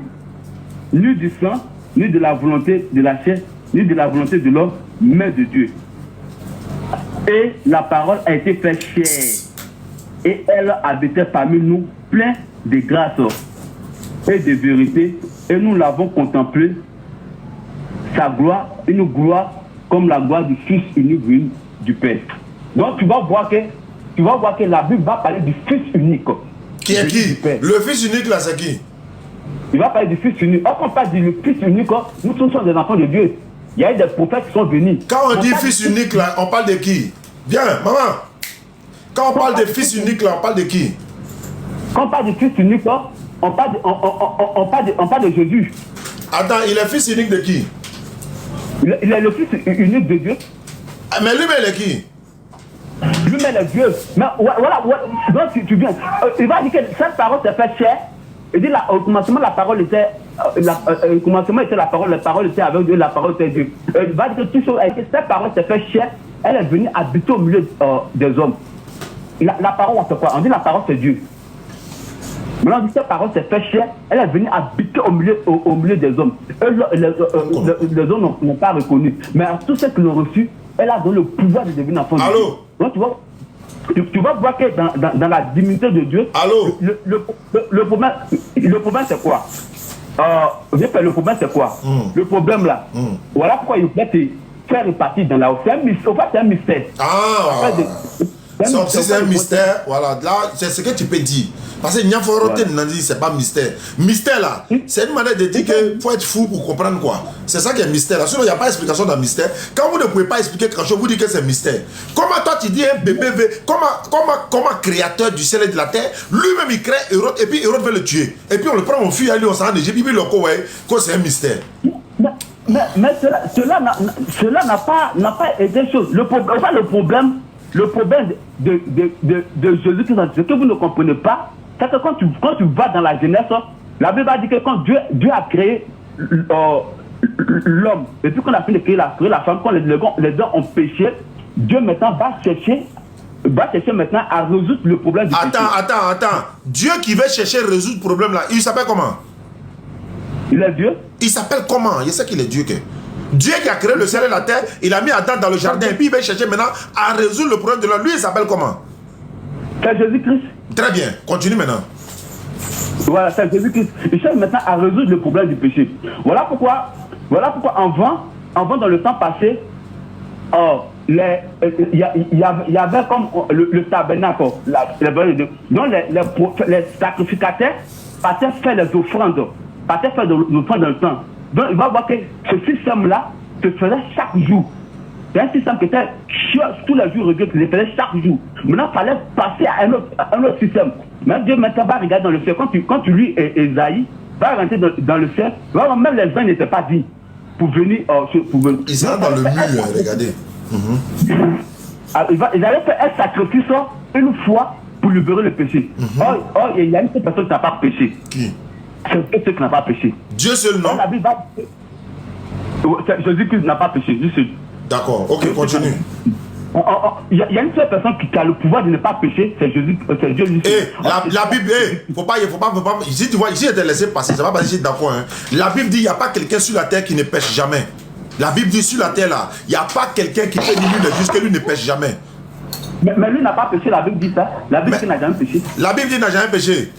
ni du sang, ni de la volonté de la chair, ni de la volonté de l'homme, mais de Dieu. Et la parole a été faite chair, et elle habitait parmi nous, plein de grâce et de vérité, et nous l'avons contemplé, sa gloire, une gloire comme la gloire du Fils unique du Père. Donc tu vas voir que la Bible va parler du Fils unique. Qui est qui? Le Fils unique là, c'est qui? Il va parler du Fils unique. Or, quand on parle du Fils unique, nous tous sommes des enfants de Dieu. Il y a eu des prophètes qui sont venus. Quand on dit Fils unique là, on parle de qui? Viens, maman. Quand on parle de Fils unique là, on parle de qui? Quand on parle du Fils unique, on parle de Jésus. Attends, il est Fils unique de qui? Il est le Fils unique de Dieu. Mais lui-même, il est qui? Lui-même est Dieu. Mais voilà, donc tu viens. Il va dire que cette parole s'est fait chair. Il dit au commencement, la parole était. Au commencement était la parole était avec Dieu, la parole était Dieu. Il va dire que cette parole s'est fait chair. Elle est venue habiter au milieu des hommes. La parole, c'est quoi? On dit la parole, c'est Dieu. Maintenant, on dit cette parole s'est fait chair. Elle est venue habiter au milieu des hommes. Les hommes n'ont pas reconnu. Mais à tous ceux qui l'ont reçu, elle a donné le pouvoir de devenir enfant de Dieu. Allô? Donc, tu vas voir que dans la divinité de Dieu, allô? Le problème c'est quoi? Le problème c'est quoi? Le problème là, voilà pourquoi il faut faire partie dans la haute. C'est un mystère. Ah! C'est un mystère, voilà, là, c'est ce que tu peux dire. Parce que Niaforote Nandi, c'est pas mystère. Mystère là, c'est une manière de dire qu'il faut être fou pour comprendre quoi. C'est ça qui est mystère là. Sinon, il n'y a pas d'explication dans le mystère. Quand vous ne pouvez pas expliquer quelque chose, vous dites que c'est mystère. Comment toi tu dis un bébé, comment créateur du ciel et de la terre, lui-même il crée Hérode et puis Hérode veut le tuer. Et puis on le prend, on fuit à lui, on s'en rend Égypte, puis le quoi, c'est un mystère. Mais cela n'a pas aidé les choses. Le problème de Jésus-Christ, ce que vous ne comprenez pas, c'est que quand tu vas dans la Genèse, la Bible va dire que quand Dieu a créé l'homme, et puis qu'on a fini de créer la femme, quand les deux ont péché, Dieu maintenant va chercher maintenant à résoudre le problème du péché. Attends. Dieu qui veut chercher à résoudre le problème là, il s'appelle comment? Il est Dieu. Il s'appelle comment? Je sais qu'il est Dieu. Dieu qui a créé le ciel et la terre, il a mis Adam dans le jardin et puis il va chercher maintenant à résoudre le problème de l'homme. Lui, il s'appelle comment? C'est Jésus-Christ. Très bien, continue maintenant. Voilà, c'est Jésus-Christ. Il cherche maintenant à résoudre le problème du péché. Voilà pourquoi avant dans le temps passé, il y avait comme le tabernacle, dont les sacrificateurs passaient faire les offrandes, dans le temps. Donc il va voir que ce système-là se faisait chaque jour. C'est un système qui était tous les jours réguliers, qui se faisait chaque jour. Maintenant, il fallait passer à un autre système. Mais Dieu maintenant va regarder dans le ciel. Quand tu lis Esaïe, va rentrer dans le ciel, même les gens n'étaient pas dit pour venir. Ils sont dans le mur, regardez. Ils allaient faire un sacrifice une fois pour libérer le péché. Or, il y a une personne qui n'a pas péché. Qui? C'est ceux qui n'ont pas péché. Dieu seul, non? Jésus-Christ n'a pas péché. D'accord, ok, continue. Il y a une seule personne qui a le pouvoir de ne pas pécher, c'est Jésus. C'est Dieu lui. La Bible, faut pas. Si tu vois, ici, elle te laissé passer, ça va pas ici d'accord. Hein. La Bible dit, il n'y a pas quelqu'un sur la terre qui ne pêche jamais. La Bible dit, sur la terre là, il n'y a pas quelqu'un qui peut dire lui jusqu'à lui ne pêche jamais. Mais lui n'a pas péché, la Bible dit ça. La Bible dit qu'il n'a jamais péché. La Bible dit qu'il n'a jamais péché.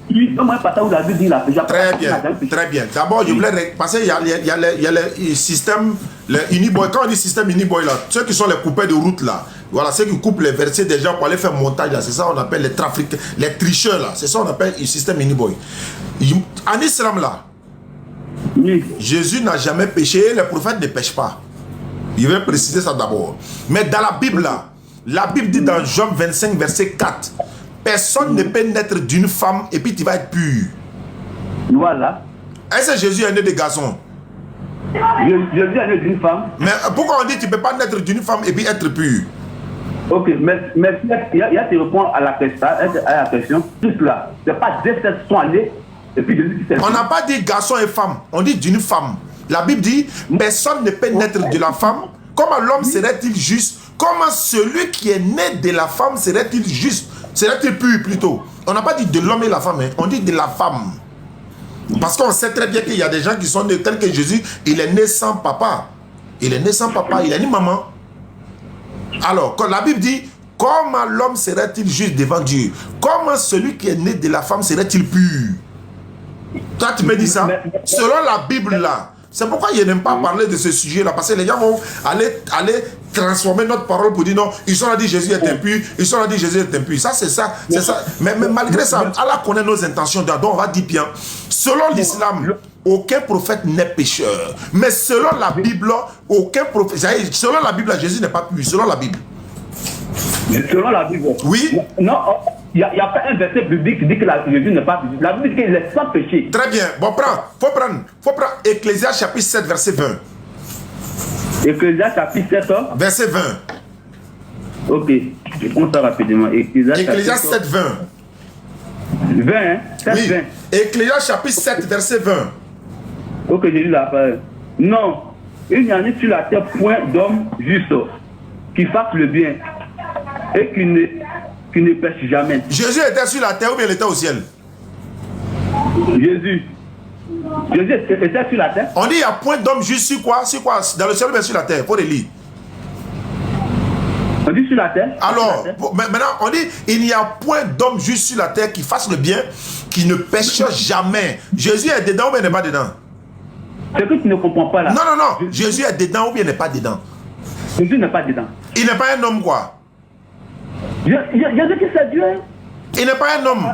Oui, moi, pas où la Bible dit qu'il a péché. Très bien. D'abord, je voulais passer, il y a le système, le Uniboy. Quand on dit système Uniboy là, ceux qui sont les coupeurs de route là, voilà, ceux qui coupent les versets des gens pour aller faire montage là, c'est ça on appelle les tricheurs là, c'est ça on appelle le système Uniboy. En islam là, oui. Jésus n'a jamais péché, les prophètes ne pêchent pas. Il veut préciser ça d'abord. Mais dans la Bible là, la Bible dit dans Jean 25 verset 4, personne ne peut naître d'une femme et puis tu vas être pur. Voilà. Est-ce que Jésus est né de garçon? Jésus est né d'une femme. Mais pourquoi on dit que tu ne peux pas naître d'une femme et puis être pur? Ok, mais il y a qui répond à la question. Tout cela, c'est pas deux sexes sont allés et puis Jésus qui s'est. On n'a pas dit garçon et femme, on dit d'une femme. La Bible dit personne ne peut naître de la femme. Comment l'homme serait-il juste? Comment celui qui est né de la femme serait-il juste? Serait-il pur plutôt? On n'a pas dit de l'homme et la femme, hein. On dit de la femme. Parce qu'on sait très bien qu'il y a des gens qui sont nés tels que Jésus, il est né sans papa. Il est né sans papa, il est né maman. Alors, quand la Bible dit Comment l'homme serait-il juste devant Dieu? Comment celui qui est né de la femme serait-il pur? Toi, tu me dis ça? Selon la Bible, là. C'est pourquoi je n'aime pas parler de ce sujet-là. Parce que les gens vont aller transformer notre parole pour dire non, ils sont là dit Jésus est impur, ils sont là dit Jésus est impur. Ça, c'est ça. C'est ça. Mais malgré ça, Allah connaît nos intentions. Donc, on va dire bien. Selon l'islam, aucun prophète n'est pécheur. Mais selon la Bible, aucun prophète. Selon la Bible, Jésus n'est pas pur. Selon la Bible. Selon la Bible. Oui. Non, il n'y a pas un verset biblique qui dit que Jésus n'est pas pur. La Bible dit qu'il est sans péché. Très bien. Bon, faut prendre Ecclésiaste chapitre 7, verset 20. Ecclésiaste chapitre 7, verset 20. Ok, je prends ça rapidement. Ecclésiaste 7, 20. 20, hein? 7, oui. 20. Ecclésiaste chapitre 7, verset 20. Ok, j'ai lu la parole. Non, il n'y en a sur la terre point d'homme juste qui fasse le bien et qui ne pêche jamais. Jésus était sur la terre ou bien il était au ciel? Jésus était sur la terre. On dit il y a point d'homme juste sur quoi? Sur quoi? Dans le ciel ou bien sur la terre? Faut les lire. On dit sur la terre. Alors, maintenant, on dit il n'y a point d'homme juste sur la terre qui fasse le bien, qui ne pêche jamais. Jésus est dedans ou bien il n'est pas dedans? C'est que tu ne comprends pas là. Non, non, non. Jésus est dedans ou bien il n'est pas dedans? Jésus n'est pas dedans. Il n'est pas un homme quoi? Jésus que c'est Dieu. Il n'est pas un homme.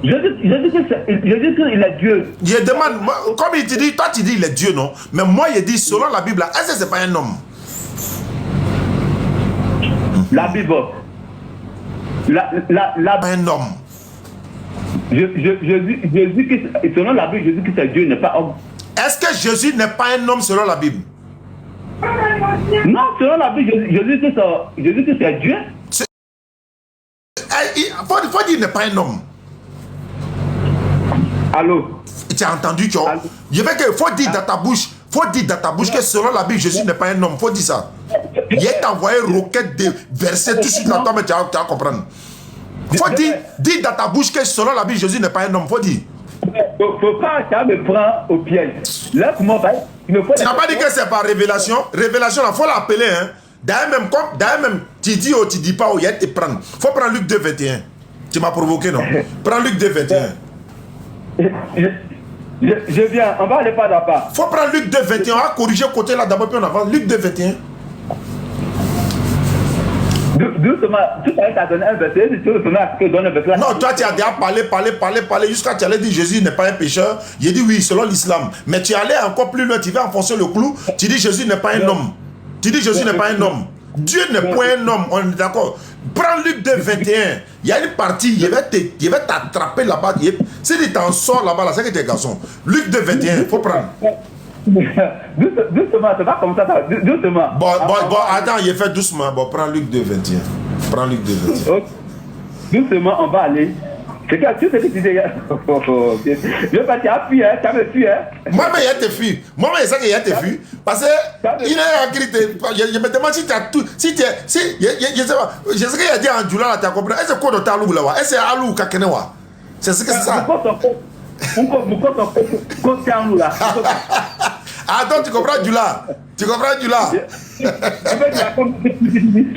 Jésus qu'il est Dieu. Je demande, moi, comme il te dit, toi tu dis il est Dieu, non? Mais moi je dis, selon la Bible, est-ce que c'est pas un homme? La Bible. Un homme. Jésus, selon la Bible, Jésus qui c'est Dieu n'est pas homme. Est-ce que Jésus n'est pas un homme selon la Bible? Non, selon la Bible, Jésus qui c'est Dieu. Il faut dire qu'il n'est pas un homme. Allô? Tu as entendu, tu vois? Je veux que faut dire dans ta bouche. Faut dire dans ta bouche que selon la Bible, Jésus n'est pas un homme. Faut dire ça. Il t'a envoyé roquette de versets tout de suite dans toi, mais tu vas comprendre. Faut dire dans ta bouche que selon la Bible, Jésus n'est pas un homme. Faut dire. Faut pas que ça me prend au piège. Là, comment va? Tu n'as pas dit que c'est par révélation. Révélation, il faut l'appeler. Hein. D'ailleurs même, tu dis ou tu dis pas où il y a te prendre. Faut prendre Luc 2, 21. Tu m'as provoqué, non? Prends Luc 2, 21. Je viens, on va aller pas d'abord. Faut prendre Luc 2, 21. On va corriger côté là d'abord, puis on avance. Luc 2, 21. Doucement, tout à l'heure, tu as donné un verset, non, toi, tu as déjà parlé, jusqu'à tu allais dire Jésus n'est pas un pécheur. J'ai dit oui, selon l'islam. Mais tu allais encore plus loin, tu vas enfoncer le clou. Tu dis Jésus n'est pas un homme. Tu dis Jésus n'est pas un homme. Dieu n'est pas un homme, on est d'accord. Prends Luc 2, 21. Il y a une partie, je vais t'attraper là-bas. Si tu t'en sors là-bas, là, c'est que tu es garçon. Luc 2, 21, il faut prendre. Doucement, c'est pas comme ça, doucement. Bon, attends, il fait doucement. Bon, prends Luc 2, 21. Prends Luc 2, 21. Okay. Doucement, on va aller. C'est que tu sais que tu disais. Je veux pas, tu as fui, hein, tu as me fui, hein. Moi, mais il y a tes fuites. Moi, mais il sait qu'il y a tes fuites. Parce que il est écrit. Je me demande si tu as tout. Si tu es. Si, je sais pas. Je sais qu'il y a dit en Djoula, tu as compris. Est-ce que c'est quoi dans Alou là? Est-ce que c'est Alou ou Kakenewa? C'est ce que c'est ça. Attends, tu comprends Djoula? Tu comprends Djoula?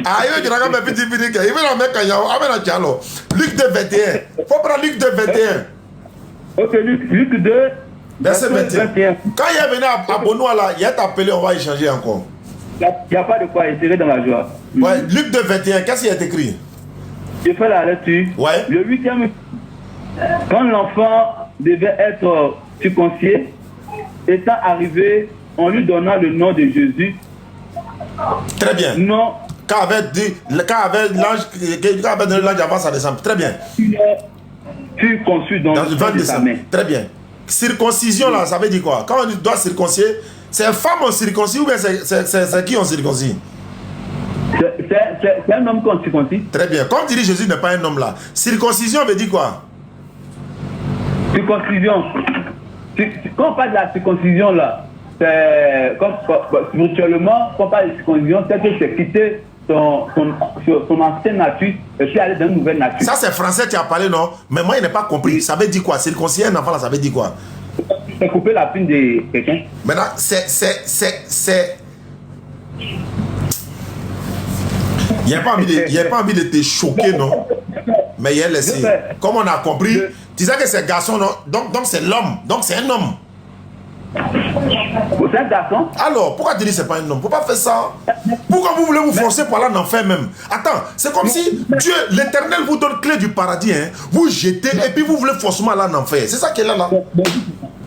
Ah, il veut dire que mes petits filles, il veut la mettre à Yao. Luc 2, 21. Faut prendre Luc 2, 21. Ok, Luc 2, verset 21. Quand il est venu à Bonois là, il est appelé, on va échanger encore. Il n'y a pas de quoi insérer dans la joie. Ouais, Luc 2, 21, qu'est-ce qu'il y a écrit? Je fais la lecture. Ouais. Le 8e, quand l'enfant devait être circoncis, étant arrivé, on lui donna le nom de Jésus. Très bien. Non. Quand avait l'ange avant sa descente. Très bien. Fut conçu dans le ventre de sa mère. Très bien. Circoncision là, ça veut dire quoi? Quand on doit circoncier, c'est femme on circoncis ou bien c'est qui on circoncis? C'est un homme qu'on circoncis. Très bien. Comme tu dis Jésus n'est pas un homme là. Circoncision veut dire quoi? Circoncision. Quand on parle de la circoncision là, c'est spirituellement, quand on parle de circoncision, c'est que c'est quitter son ancienne nature et puis aller dans une nouvelle nature. Ça c'est français, tu as parlé, non? Mais moi, je n'ai pas compris. Ça veut dire quoi? Circoncire un enfant là, ça veut dire quoi? C'est couper la pine de quelqu'un. Maintenant, Il n'y a pas envie de te choquer, non? Mais il a laissé. Comme on a compris, tu sais que c'est garçon, non? Donc c'est l'homme. Donc c'est un homme. C'est un garçon. Alors, pourquoi tu dis que c'est pas un homme? Faut pas faire ça. Pourquoi vous voulez vous forcer pour aller en enfer même? Attends, c'est comme si Dieu, l'Éternel vous donne clé du paradis, hein? Vous jetez et puis vous voulez forcément aller en enfer. C'est ça qui est là.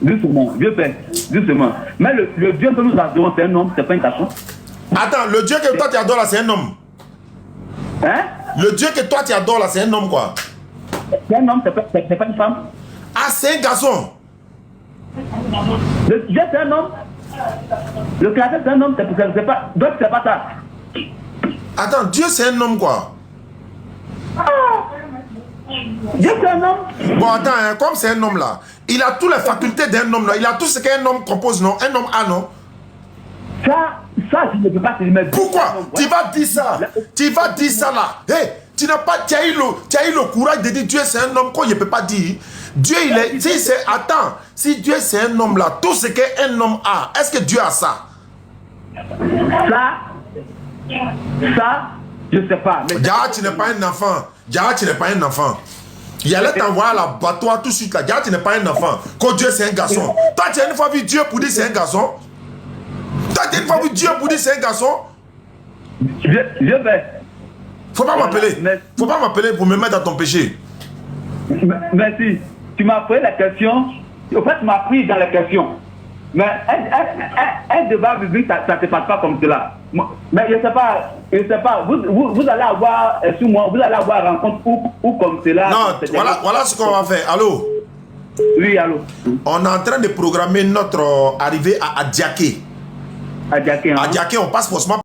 Justement, Dieu fait, justement. Mais le Dieu que nous adorons, c'est un homme, c'est pas un garçon. Attends, le Dieu que toi tu adores là, c'est un homme. Hein? Le Dieu que toi tu adores là, c'est un homme quoi? C'est un homme, c'est pas une femme. Ah, c'est un garçon. Le Dieu, c'est un homme. Le Créateur, c'est un homme, c'est pas. Donc, c'est pas ça. Attends, Dieu c'est un homme quoi? Dieu, c'est un homme. Bon, attends, hein, comme c'est un homme là, il a toutes les facultés d'un homme là. Il a tout ce qu'un homme compose, non? Un homme a, non? Ça, je ne peux pas te dire. Pourquoi? Tu vas dire ça. Tu vas dire ça là. Hey, tu as eu le courage de dire Dieu c'est un homme, quoi, il ne peut pas dire. Dieu, il est. Si c'est. Attends, si Dieu c'est un homme là, tout ce qu'un homme a, est-ce que Dieu a ça? Ça, je ne sais pas. Diara, tu n'es pas un enfant. Diara, tu n'es pas un enfant. Il allait t'envoyer à l'abattoir tout de suite là. Diara, tu n'es pas un enfant. Quand Dieu c'est un garçon. Toi, tu as une fois vu Dieu pour dire c'est un garçon? Toi, tu as une fois vu Dieu pour dire c'est un garçon? Je vais. Faut pas m'appeler. Faut pas m'appeler pour me mettre dans ton péché. Merci. Tu m'as posé la question. En fait, tu m'as pris dans la question. Mais un débat biblique, ça ne se passe pas comme cela. Mais je ne sais pas. Vous allez avoir, sur moi, vous allez avoir rencontre ou comme cela. Non, voilà ce qu'on va faire. Allô? Oui, allô. On est en train de programmer notre arrivée à Adiaké. Adiaké, hein? Adiaké, on passe forcément